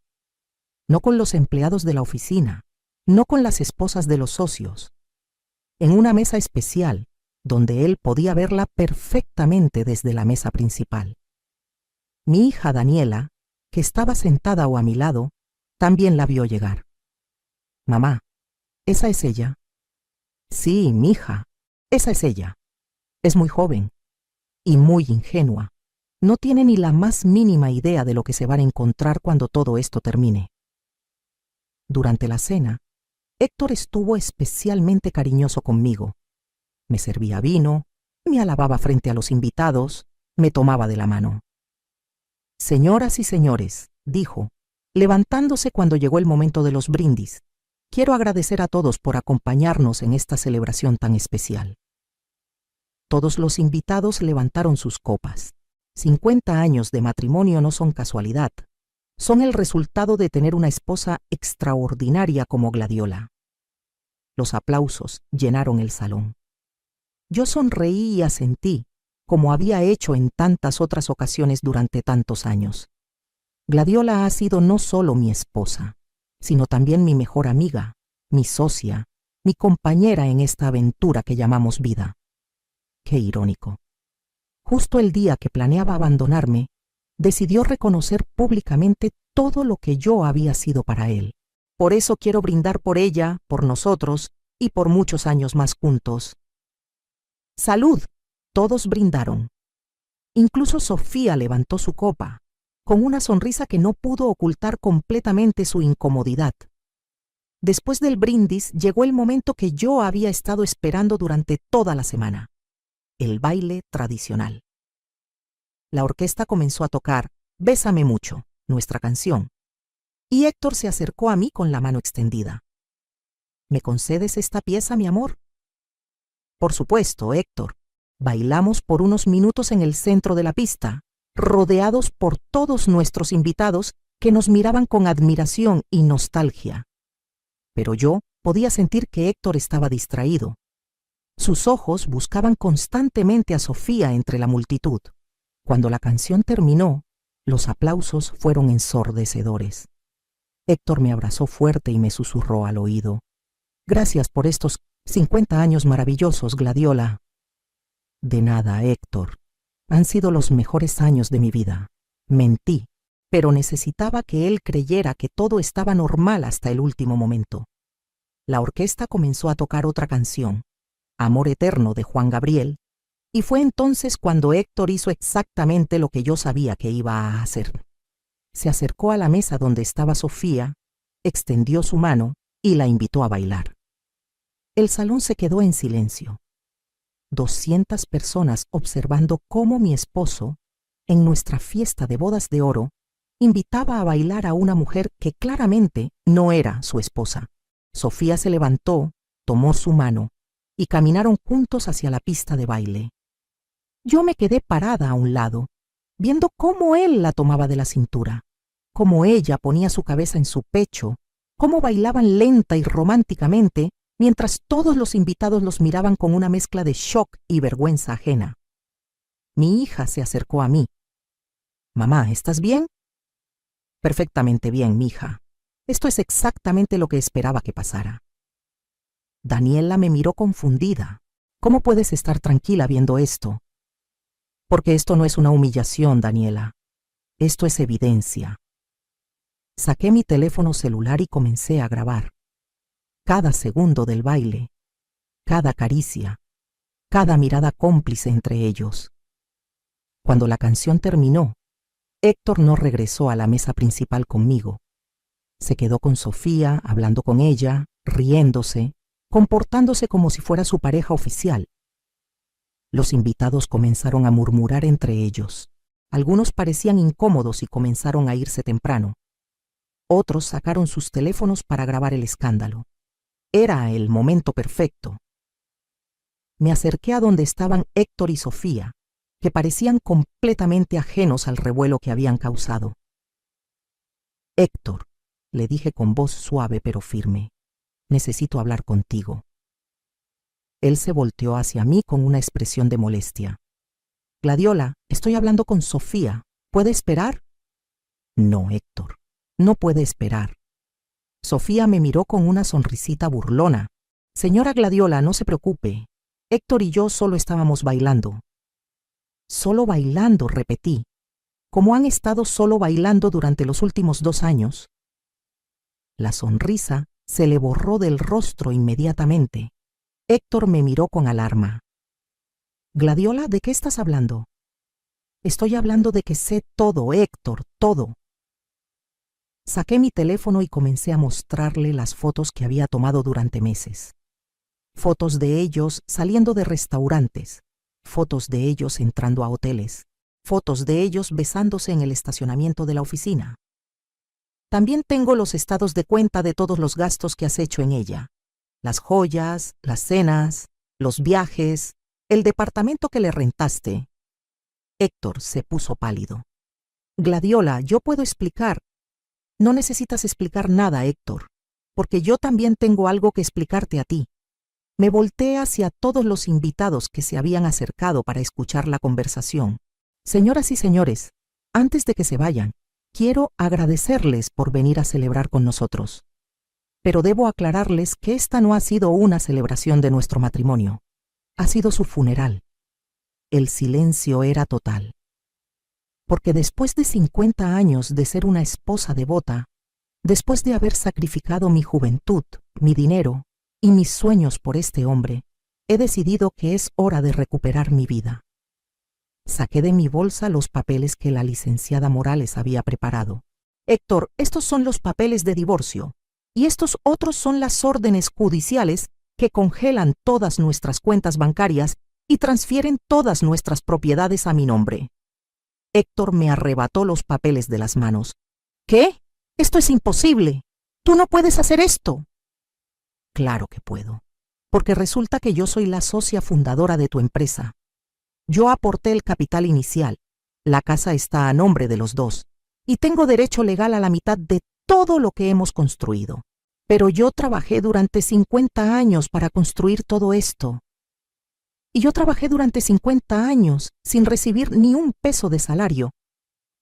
No con los empleados de la oficina, no con las esposas de los socios. En una mesa especial, donde él podía verla perfectamente desde la mesa principal. Mi hija Daniela, que estaba sentada a mi lado, también la vio llegar. Mamá, ¿esa es ella? Sí, mija, esa es ella. Es muy joven y muy ingenua. No tiene ni la más mínima idea de lo que se van a encontrar cuando todo esto termine. Durante la cena, Héctor estuvo especialmente cariñoso conmigo. Me servía vino, me alababa frente a los invitados, me tomaba de la mano. Señoras y señores, dijo, levantándose cuando llegó el momento de los brindis, quiero agradecer a todos por acompañarnos en esta celebración tan especial. Todos los invitados levantaron sus copas. 50 años de matrimonio no son casualidad. Son el resultado de tener una esposa extraordinaria como Gladiola. Los aplausos llenaron el salón. Yo sonreí y asentí, como había hecho en tantas otras ocasiones durante tantos años. Gladiola ha sido no solo mi esposa, sino también mi mejor amiga, mi socia, mi compañera en esta aventura que llamamos vida. Qué irónico. Justo el día que planeaba abandonarme, decidió reconocer públicamente todo lo que yo había sido para él. Por eso quiero brindar por ella, por nosotros y por muchos años más juntos. ¡Salud! Todos brindaron. Incluso Sofía levantó su copa, con una sonrisa que no pudo ocultar completamente su incomodidad. Después del brindis llegó el momento que yo había estado esperando durante toda la semana: el baile tradicional. La orquesta comenzó a tocar Bésame mucho, nuestra canción, y Héctor se acercó a mí con la mano extendida. ¿Me concedes esta pieza, mi amor? Por supuesto, Héctor. Bailamos por unos minutos en el centro de la pista, rodeados por todos nuestros invitados que nos miraban con admiración y nostalgia. Pero yo podía sentir que Héctor estaba distraído. Sus ojos buscaban constantemente a Sofía entre la multitud. Cuando la canción terminó, los aplausos fueron ensordecedores. Héctor me abrazó fuerte y me susurró al oído: Gracias por estos 50 años maravillosos, Gladiola. De nada, Héctor. Han sido los mejores años de mi vida. Mentí, pero necesitaba que él creyera que todo estaba normal hasta el último momento. La orquesta comenzó a tocar otra canción, Amor Eterno de Juan Gabriel, y fue entonces cuando Héctor hizo exactamente lo que yo sabía que iba a hacer. Se acercó a la mesa donde estaba Sofía, extendió su mano y la invitó a bailar. El salón se quedó en silencio. 200 personas observando cómo mi esposo, en nuestra fiesta de bodas de oro, invitaba a bailar a una mujer que claramente no era su esposa. Sofía se levantó, tomó su mano y caminaron juntos hacia la pista de baile. Yo me quedé parada a un lado, viendo cómo él la tomaba de la cintura, cómo ella ponía su cabeza en su pecho, cómo bailaban lenta y románticamente, mientras todos los invitados los miraban con una mezcla de shock y vergüenza ajena. Mi hija se acercó a mí. Mamá, ¿estás bien? Perfectamente bien, mija. Esto es exactamente lo que esperaba que pasara. Daniela me miró confundida. ¿Cómo puedes estar tranquila viendo esto? Porque esto no es una humillación, Daniela. Esto es evidencia. Saqué mi teléfono celular y comencé a grabar. Cada segundo del baile, cada caricia, cada mirada cómplice entre ellos. Cuando la canción terminó, Héctor no regresó a la mesa principal conmigo. Se quedó con Sofía, hablando con ella, riéndose, comportándose como si fuera su pareja oficial. Los invitados comenzaron a murmurar entre ellos. Algunos parecían incómodos y comenzaron a irse temprano. Otros sacaron sus teléfonos para grabar el escándalo. Era el momento perfecto. Me acerqué a donde estaban Héctor y Sofía, que parecían completamente ajenos al revuelo que habían causado. Héctor, le dije con voz suave pero firme, necesito hablar contigo. Él se volteó hacia mí con una expresión de molestia. Gladiola, estoy hablando con Sofía. ¿Puede esperar? No, Héctor, no puede esperar. Sofía me miró con una sonrisita burlona. Señora Gladiola, no se preocupe. Héctor y yo solo estábamos bailando. Solo bailando, repetí. Como han estado solo bailando durante los últimos 2 años. La sonrisa se le borró del rostro inmediatamente. Héctor me miró con alarma. Gladiola, ¿de qué estás hablando? Estoy hablando de que sé todo, Héctor, todo. Saqué mi teléfono y comencé a mostrarle las fotos que había tomado durante meses. Fotos de ellos saliendo de restaurantes, fotos de ellos entrando a hoteles, fotos de ellos besándose en el estacionamiento de la oficina. También tengo los estados de cuenta de todos los gastos que has hecho en ella. Las joyas, las cenas, los viajes, el departamento que le rentaste. Héctor se puso pálido. Gladiola, yo puedo explicar. No necesitas explicar nada, Héctor, porque yo también tengo algo que explicarte a ti. Me volteé hacia todos los invitados que se habían acercado para escuchar la conversación. Señoras y señores, antes de que se vayan, quiero agradecerles por venir a celebrar con nosotros. Pero debo aclararles que esta no ha sido una celebración de nuestro matrimonio. Ha sido su funeral. El silencio era total. Porque después de 50 años de ser una esposa devota, después de haber sacrificado mi juventud, mi dinero y mis sueños por este hombre, he decidido que es hora de recuperar mi vida. Saqué de mi bolsa los papeles que la licenciada Morales había preparado. Héctor, estos son los papeles de divorcio, y estos otros son las órdenes judiciales que congelan todas nuestras cuentas bancarias y transfieren todas nuestras propiedades a mi nombre. Héctor me arrebató los papeles de las manos. ¿Qué? Esto es imposible. Tú no puedes hacer esto. Claro que puedo, porque resulta que yo soy la socia fundadora de tu empresa. Yo aporté el capital inicial, la casa está a nombre de los dos, y tengo derecho legal a la mitad de todo lo que hemos construido. Pero yo trabajé durante 50 años para construir todo esto. Y yo trabajé durante 50 años sin recibir ni un peso de salario,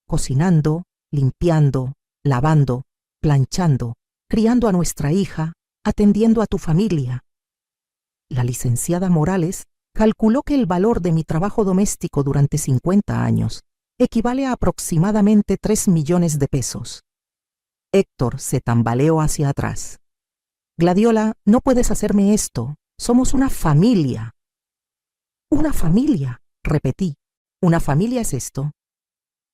cocinando, limpiando, lavando, planchando, criando a nuestra hija, atendiendo a tu familia. La licenciada Morales calculó que el valor de mi trabajo doméstico durante 50 años equivale a aproximadamente 3 millones de pesos. Héctor se tambaleó hacia atrás. Gladiola, no puedes hacerme esto. Somos una familia. Una familia, repetí. ¿Una familia es esto?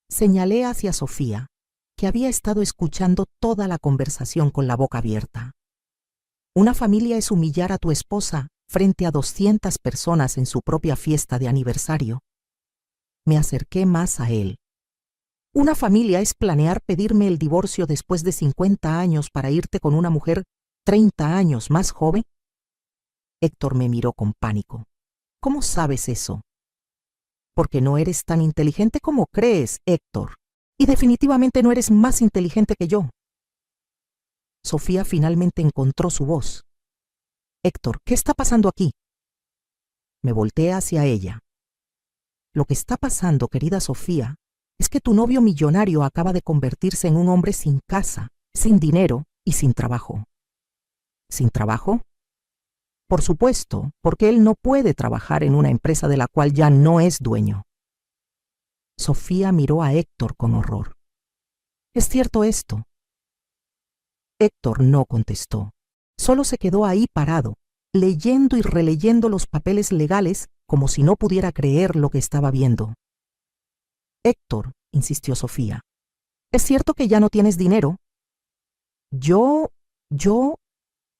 Señalé hacia Sofía, que había estado escuchando toda la conversación con la boca abierta. Una familia es humillar a tu esposa frente a 200 personas en su propia fiesta de aniversario. Me acerqué más a él. Una familia es planear pedirme el divorcio después de 50 años para irte con una mujer 30 años más joven. Héctor me miró con pánico. ¿Cómo sabes eso? Porque no eres tan inteligente como crees, Héctor, y definitivamente no eres más inteligente que yo. Sofía finalmente encontró su voz. Héctor, ¿qué está pasando aquí? Me volteé hacia ella. Lo que está pasando, querida Sofía, es que tu novio millonario acaba de convertirse en un hombre sin casa, sin dinero y sin trabajo. ¿Sin trabajo? Por supuesto, porque él no puede trabajar en una empresa de la cual ya no es dueño. Sofía miró a Héctor con horror. ¿Es cierto esto? Héctor no contestó. Solo se quedó ahí parado, leyendo y releyendo los papeles legales como si no pudiera creer lo que estaba viendo. Héctor, insistió Sofía, ¿es cierto que ya no tienes dinero?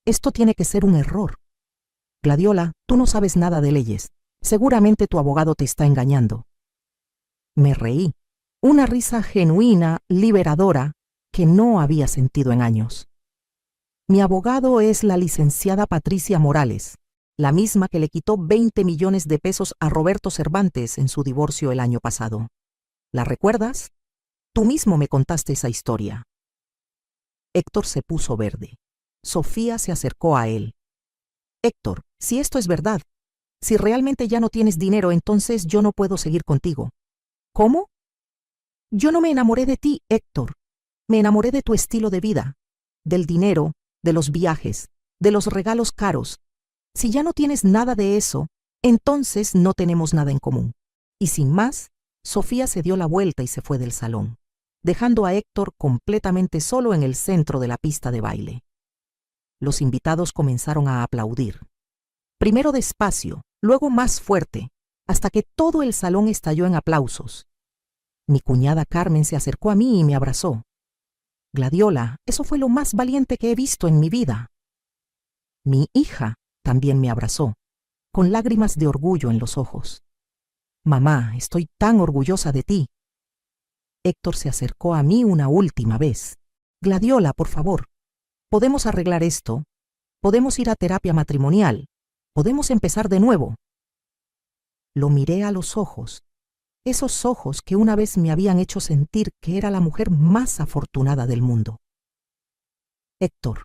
Esto tiene que ser un error. Gladiola, tú no sabes nada de leyes. Seguramente tu abogado te está engañando. Me reí, una risa genuina, liberadora, que no había sentido en años. Mi abogado es la licenciada Patricia Morales, la misma que le quitó 20 millones de pesos a Roberto Cervantes en su divorcio el año pasado. ¿La recuerdas? Tú mismo me contaste esa historia. Héctor se puso verde. Sofía se acercó a él. Héctor, si esto es verdad, si realmente ya no tienes dinero, entonces yo no puedo seguir contigo. ¿Cómo? Yo no me enamoré de ti, Héctor. Me enamoré de tu estilo de vida, del dinero, de los viajes, de los regalos caros. Si ya no tienes nada de eso, entonces no tenemos nada en común. Y sin más, Sofía se dio la vuelta y se fue del salón. dejando a Héctor completamente solo en el centro de la pista de baile. Los invitados comenzaron a aplaudir. Primero despacio, luego más fuerte, hasta que todo el salón estalló en aplausos. Mi cuñada Carmen se acercó a mí y me abrazó. Gladiola, eso fue lo más valiente que he visto en mi vida. Mi hija también me abrazó, con lágrimas de orgullo en los ojos. Mamá, estoy tan orgullosa de ti. Héctor se acercó a mí una última vez. Gladiola, por favor, podemos arreglar esto. Podemos ir a terapia matrimonial. Podemos empezar de nuevo. Lo miré a los ojos, esos ojos que una vez me habían hecho sentir que era la mujer más afortunada del mundo. Héctor,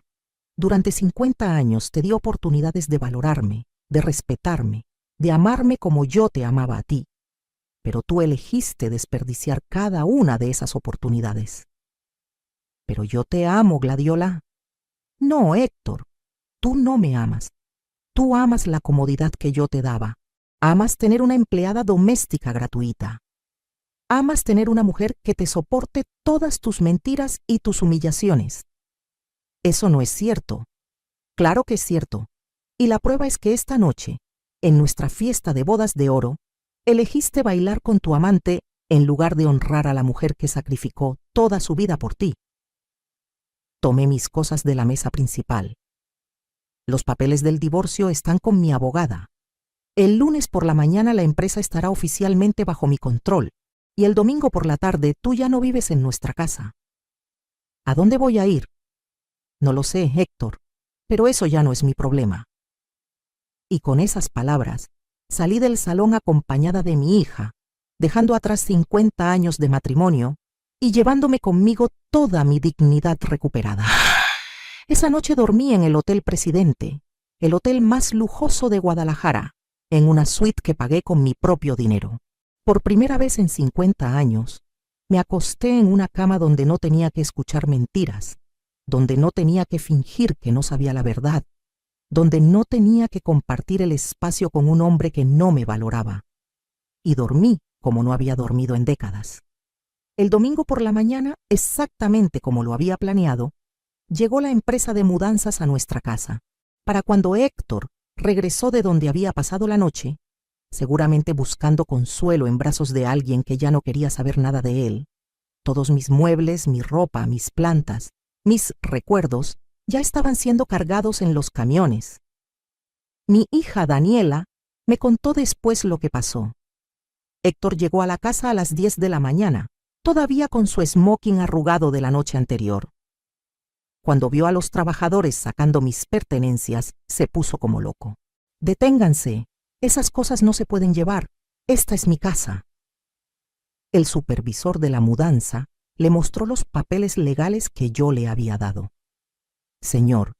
durante 50 años te di oportunidades de valorarme, de respetarme, de amarme como yo te amaba a ti. Pero tú elegiste desperdiciar cada una de esas oportunidades. Pero yo te amo, Gladiola. No, Héctor, tú no me amas. Tú amas la comodidad que yo te daba. Amas tener una empleada doméstica gratuita. Amas tener una mujer que te soporte todas tus mentiras y tus humillaciones. Eso no es cierto. Claro que es cierto. Y la prueba es que esta noche, en nuestra fiesta de bodas de oro, elegiste bailar con tu amante en lugar de honrar a la mujer que sacrificó toda su vida por ti. Tomé mis cosas de la mesa principal. Los papeles del divorcio están con mi abogada. El lunes por la mañana la empresa estará oficialmente bajo mi control y el domingo por la tarde tú ya no vives en nuestra casa. ¿A dónde voy a ir? No lo sé, Héctor, pero eso ya no es mi problema. Y con esas palabras, salí del salón acompañada de mi hija, dejando atrás 50 años de matrimonio y llevándome conmigo toda mi dignidad recuperada. Esa noche dormí en el Hotel Presidente, el hotel más lujoso de Guadalajara, en una suite que pagué con mi propio dinero. Por primera vez en 50 años, me acosté en una cama donde no tenía que escuchar mentiras, donde no tenía que fingir que no sabía la verdad, donde no tenía que compartir el espacio con un hombre que no me valoraba. Y dormí como no había dormido en décadas. El domingo por la mañana, exactamente como lo había planeado, llegó la empresa de mudanzas a nuestra casa. Para cuando Héctor regresó de donde había pasado la noche, seguramente buscando consuelo en brazos de alguien que ya no quería saber nada de él, todos mis muebles, mi ropa, mis plantas, mis recuerdos, ya estaban siendo cargados en los camiones. Mi hija Daniela me contó después lo que pasó. Héctor llegó a la casa a las 10 de la mañana, todavía con su smoking arrugado de la noche anterior. Cuando vio a los trabajadores sacando mis pertenencias, se puso como loco. «Deténganse, esas cosas no se pueden llevar, esta es mi casa». El supervisor de la mudanza le mostró los papeles legales que yo le había dado. «Señor,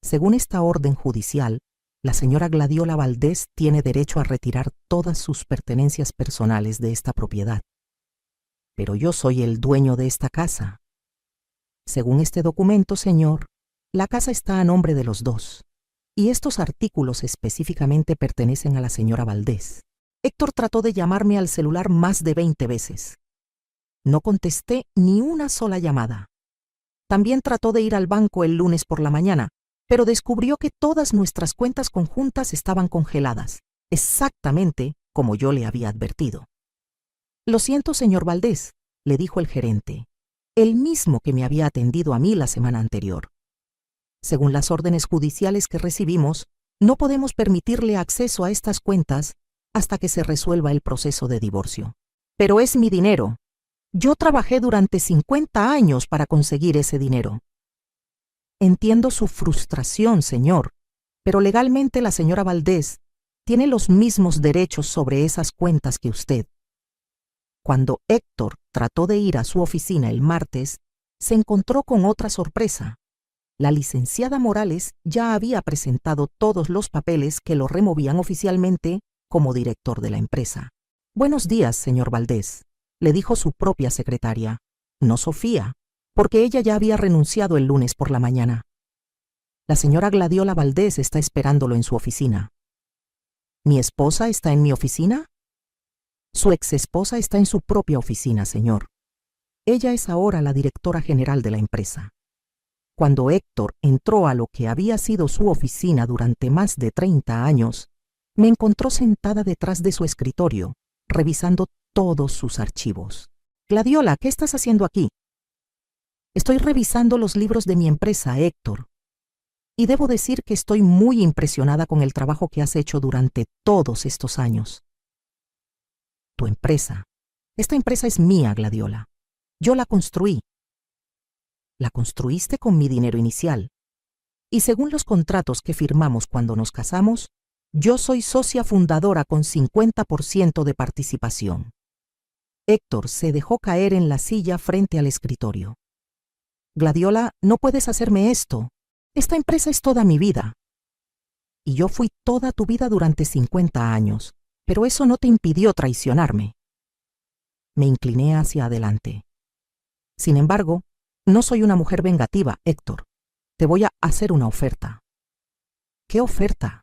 según esta orden judicial, la señora Gladiola Valdés tiene derecho a retirar todas sus pertenencias personales de esta propiedad. Pero yo soy el dueño de esta casa. Según este documento, señor, la casa está a nombre de los dos, y estos artículos específicamente pertenecen a la señora Valdés». Héctor trató de llamarme al celular más de 20 veces. No contesté ni una sola llamada. También trató de ir al banco el lunes por la mañana, pero descubrió que todas nuestras cuentas conjuntas estaban congeladas, exactamente como yo le había advertido. «Lo siento, señor Valdés», le dijo el gerente, el mismo que me había atendido a mí la semana anterior. «Según las órdenes judiciales que recibimos, no podemos permitirle acceso a estas cuentas hasta que se resuelva el proceso de divorcio. Pero es mi dinero. Yo trabajé durante 50 años para conseguir ese dinero». «Entiendo su frustración, señor, pero legalmente la señora Valdés tiene los mismos derechos sobre esas cuentas que usted». Cuando Héctor trató de ir a su oficina el martes, se encontró con otra sorpresa. La licenciada Morales ya había presentado todos los papeles que lo removían oficialmente como director de la empresa. «Buenos días, señor Valdés», le dijo su propia secretaria, no Sofía, porque ella ya había renunciado el lunes por la mañana. «La señora Gladiola Valdés está esperándolo en su oficina». «¿Mi esposa está en mi oficina?» «Su exesposa está en su propia oficina, señor». Ella es ahora la directora general de la empresa. Cuando Héctor entró a lo que había sido su oficina durante más de 30 años, me encontró sentada detrás de su escritorio, revisando todos sus archivos. Gladiola, ¿qué estás haciendo aquí? Estoy revisando los libros de mi empresa, Héctor. Y debo decir que estoy muy impresionada con el trabajo que has hecho durante todos estos años. Tu empresa. Esta empresa es mía, Gladiola. Yo la construí. La construiste con mi dinero inicial. Y según los contratos que firmamos cuando nos casamos, yo soy socia fundadora con 50% de participación. Héctor se dejó caer en la silla frente al escritorio. Gladiola, no puedes hacerme esto. Esta empresa es toda mi vida. Y yo fui toda tu vida durante 50 años, pero eso no te impidió traicionarme. Me incliné hacia adelante. Sin embargo, no soy una mujer vengativa, Héctor. Te voy a hacer una oferta. ¿Qué oferta?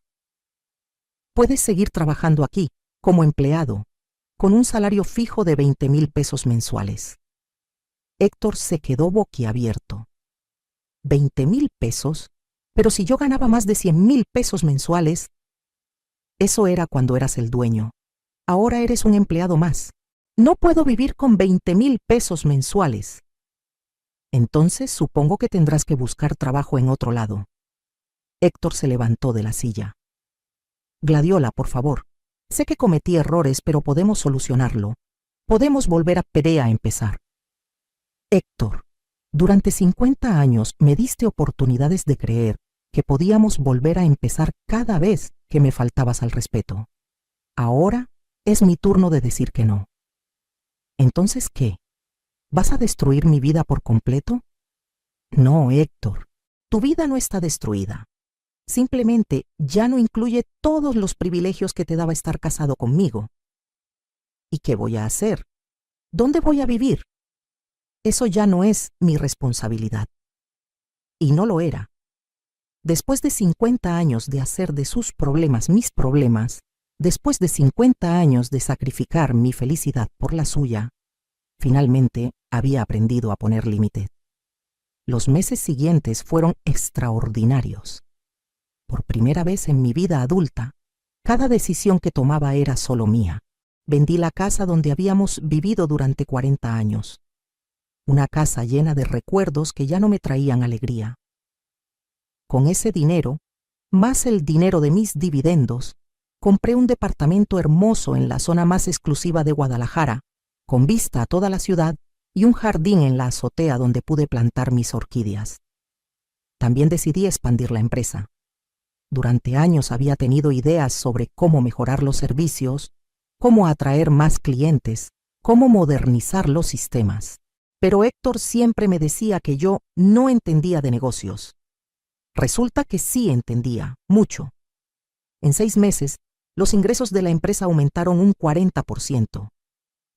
Puedes seguir trabajando aquí, como empleado, con un salario fijo de 20,000 pesos mensuales. Héctor se quedó boquiabierto. ¿20,000 pesos? Pero si yo ganaba más de 100,000 pesos mensuales. Eso era cuando eras el dueño. Ahora eres un empleado más. No puedo vivir con 20,000 pesos mensuales. Entonces supongo que tendrás que buscar trabajo en otro lado. Héctor se levantó de la silla. Gladiola, por favor. Sé que cometí errores, pero podemos solucionarlo. Podemos volver a empezar. Héctor, durante 50 años me diste oportunidades de creer que podíamos volver a empezar cada vez que me faltabas al respeto. Ahora es mi turno de decir que no. ¿Entonces qué? ¿Vas a destruir mi vida por completo? No, Héctor, tu vida no está destruida. Simplemente ya no incluye todos los privilegios que te daba estar casado conmigo. ¿Y qué voy a hacer? ¿Dónde voy a vivir? Eso ya no es mi responsabilidad. Y no lo era. Después de 50 años de hacer de sus problemas mis problemas, después de 50 años de sacrificar mi felicidad por la suya, finalmente había aprendido a poner límite. Los meses siguientes fueron extraordinarios. Por primera vez en mi vida adulta, cada decisión que tomaba era solo mía. Vendí la casa donde habíamos vivido durante 40 años. Una casa llena de recuerdos que ya no me traían alegría. Con ese dinero, más el dinero de mis dividendos, compré un departamento hermoso en la zona más exclusiva de Guadalajara, con vista a toda la ciudad y un jardín en la azotea donde pude plantar mis orquídeas. También decidí expandir la empresa. Durante años había tenido ideas sobre cómo mejorar los servicios, cómo atraer más clientes, cómo modernizar los sistemas. Pero Héctor siempre me decía que yo no entendía de negocios. Resulta que sí entendía, mucho. En 6 meses, los ingresos de la empresa aumentaron un 40%.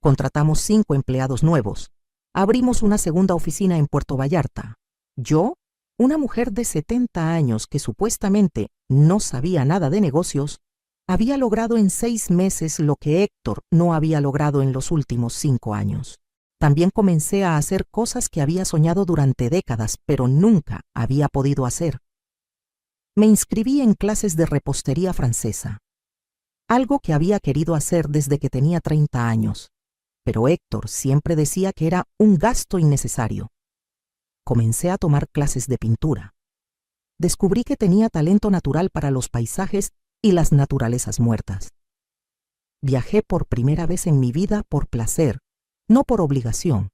Contratamos 5 empleados nuevos. Abrimos una segunda oficina en Puerto Vallarta. Yo, una mujer de 70 años que supuestamente no sabía nada de negocios, había logrado en 6 meses lo que Héctor no había logrado en los últimos 5 años. También comencé a hacer cosas que había soñado durante décadas, pero nunca había podido hacer. Me inscribí en clases de repostería francesa, algo que había querido hacer desde que tenía 30 años, pero Héctor siempre decía que era un gasto innecesario. Comencé a tomar clases de pintura. Descubrí que tenía talento natural para los paisajes y las naturalezas muertas. Viajé por primera vez en mi vida por placer, no por obligación.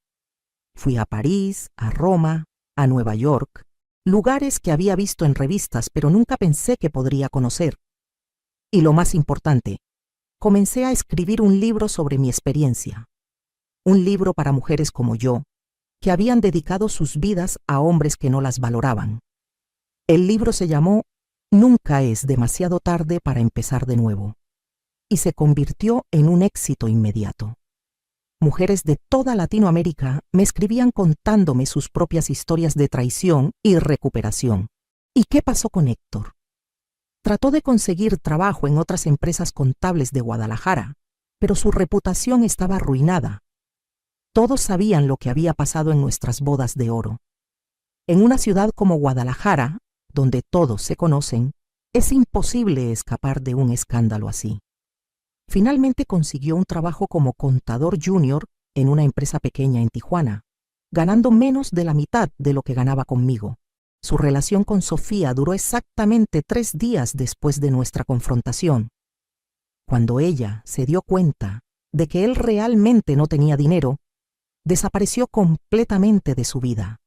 Fui a París, a Roma, a Nueva York, lugares que había visto en revistas pero nunca pensé que podría conocer. Y lo más importante, comencé a escribir un libro sobre mi experiencia. Un libro para mujeres como yo, que habían dedicado sus vidas a hombres que no las valoraban. El libro se llamó Nunca es demasiado tarde para empezar de nuevo, y se convirtió en un éxito inmediato. Mujeres de toda Latinoamérica me escribían contándome sus propias historias de traición y recuperación. ¿Y qué pasó con Héctor? Trató de conseguir trabajo en otras empresas contables de Guadalajara, pero su reputación estaba arruinada. Todos sabían lo que había pasado en nuestras bodas de oro. En una ciudad como Guadalajara, donde todos se conocen, es imposible escapar de un escándalo así. Finalmente consiguió un trabajo como contador junior en una empresa pequeña en Tijuana, ganando menos de la mitad de lo que ganaba conmigo. Su relación con Sofía duró exactamente 3 días después de nuestra confrontación. Cuando ella se dio cuenta de que él realmente no tenía dinero, desapareció completamente de su vida.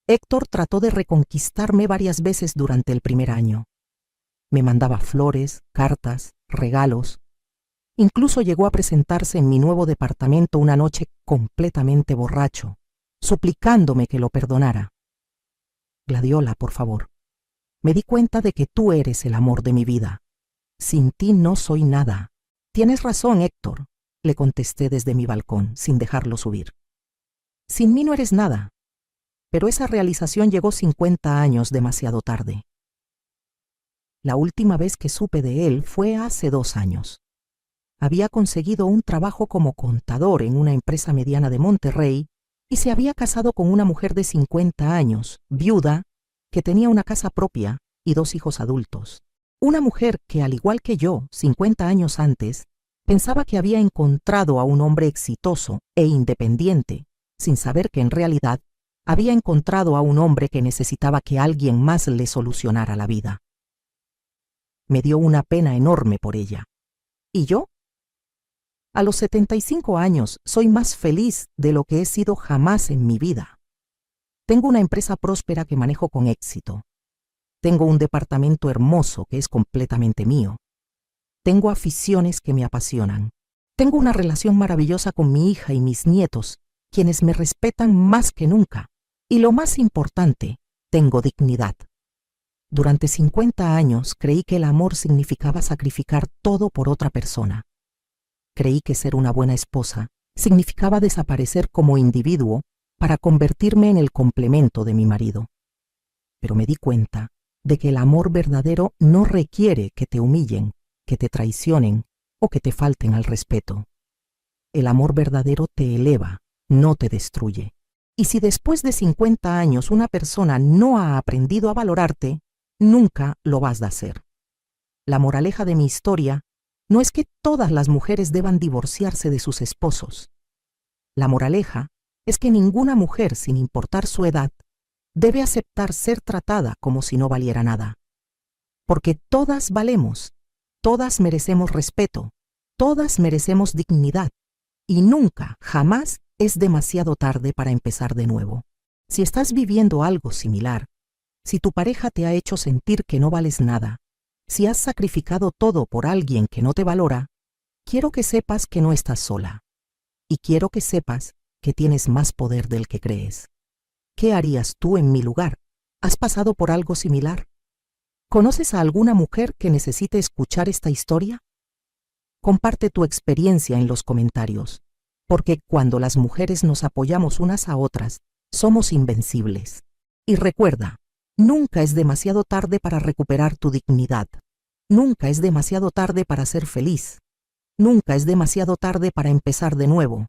Héctor trató de reconquistarme varias veces durante el primer año. Me mandaba flores, cartas, regalos. Incluso llegó a presentarse en mi nuevo departamento una noche completamente borracho, suplicándome que lo perdonara. Gladiola, por favor, me di cuenta de que tú eres el amor de mi vida. Sin ti no soy nada. Tienes razón, Héctor, le contesté desde mi balcón, sin dejarlo subir. Sin mí no eres nada. Pero esa realización llegó 50 años demasiado tarde. La última vez que supe de él fue hace 2 años. Había conseguido un trabajo como contador en una empresa mediana de Monterrey y se había casado con una mujer de 50 años, viuda, que tenía una casa propia y 2 hijos adultos. Una mujer que, al igual que yo, 50 años antes, pensaba que había encontrado a un hombre exitoso e independiente, sin saber que en realidad había encontrado a un hombre que necesitaba que alguien más le solucionara la vida. Me dio una pena enorme por ella. ¿Y yo? A los 75 años soy más feliz de lo que he sido jamás en mi vida. Tengo una empresa próspera que manejo con éxito. Tengo un departamento hermoso que es completamente mío. Tengo aficiones que me apasionan. Tengo una relación maravillosa con mi hija y mis nietos, quienes me respetan más que nunca. Y lo más importante, tengo dignidad. Durante 50 años creí que el amor significaba sacrificar todo por otra persona. Creí que ser una buena esposa significaba desaparecer como individuo para convertirme en el complemento de mi marido. Pero me di cuenta de que el amor verdadero no requiere que te humillen, que te traicionen o que te falten al respeto. El amor verdadero te eleva, no te destruye. Y si después de 50 años una persona no ha aprendido a valorarte, nunca lo vas a hacer. La moraleja de mi historia no es que todas las mujeres deban divorciarse de sus esposos. La moraleja es que ninguna mujer, sin importar su edad, debe aceptar ser tratada como si no valiera nada. Porque todas valemos, todas merecemos respeto, todas merecemos dignidad, y nunca, jamás es demasiado tarde para empezar de nuevo. Si estás viviendo algo similar, si tu pareja te ha hecho sentir que no vales nada, si has sacrificado todo por alguien que no te valora, quiero que sepas que no estás sola. Y quiero que sepas que tienes más poder del que crees. ¿Qué harías tú en mi lugar? ¿Has pasado por algo similar? ¿Conoces a alguna mujer que necesite escuchar esta historia? Comparte tu experiencia en los comentarios, porque cuando las mujeres nos apoyamos unas a otras, somos invencibles. Y recuerda, nunca es demasiado tarde para recuperar tu dignidad. Nunca es demasiado tarde para ser feliz. Nunca es demasiado tarde para empezar de nuevo.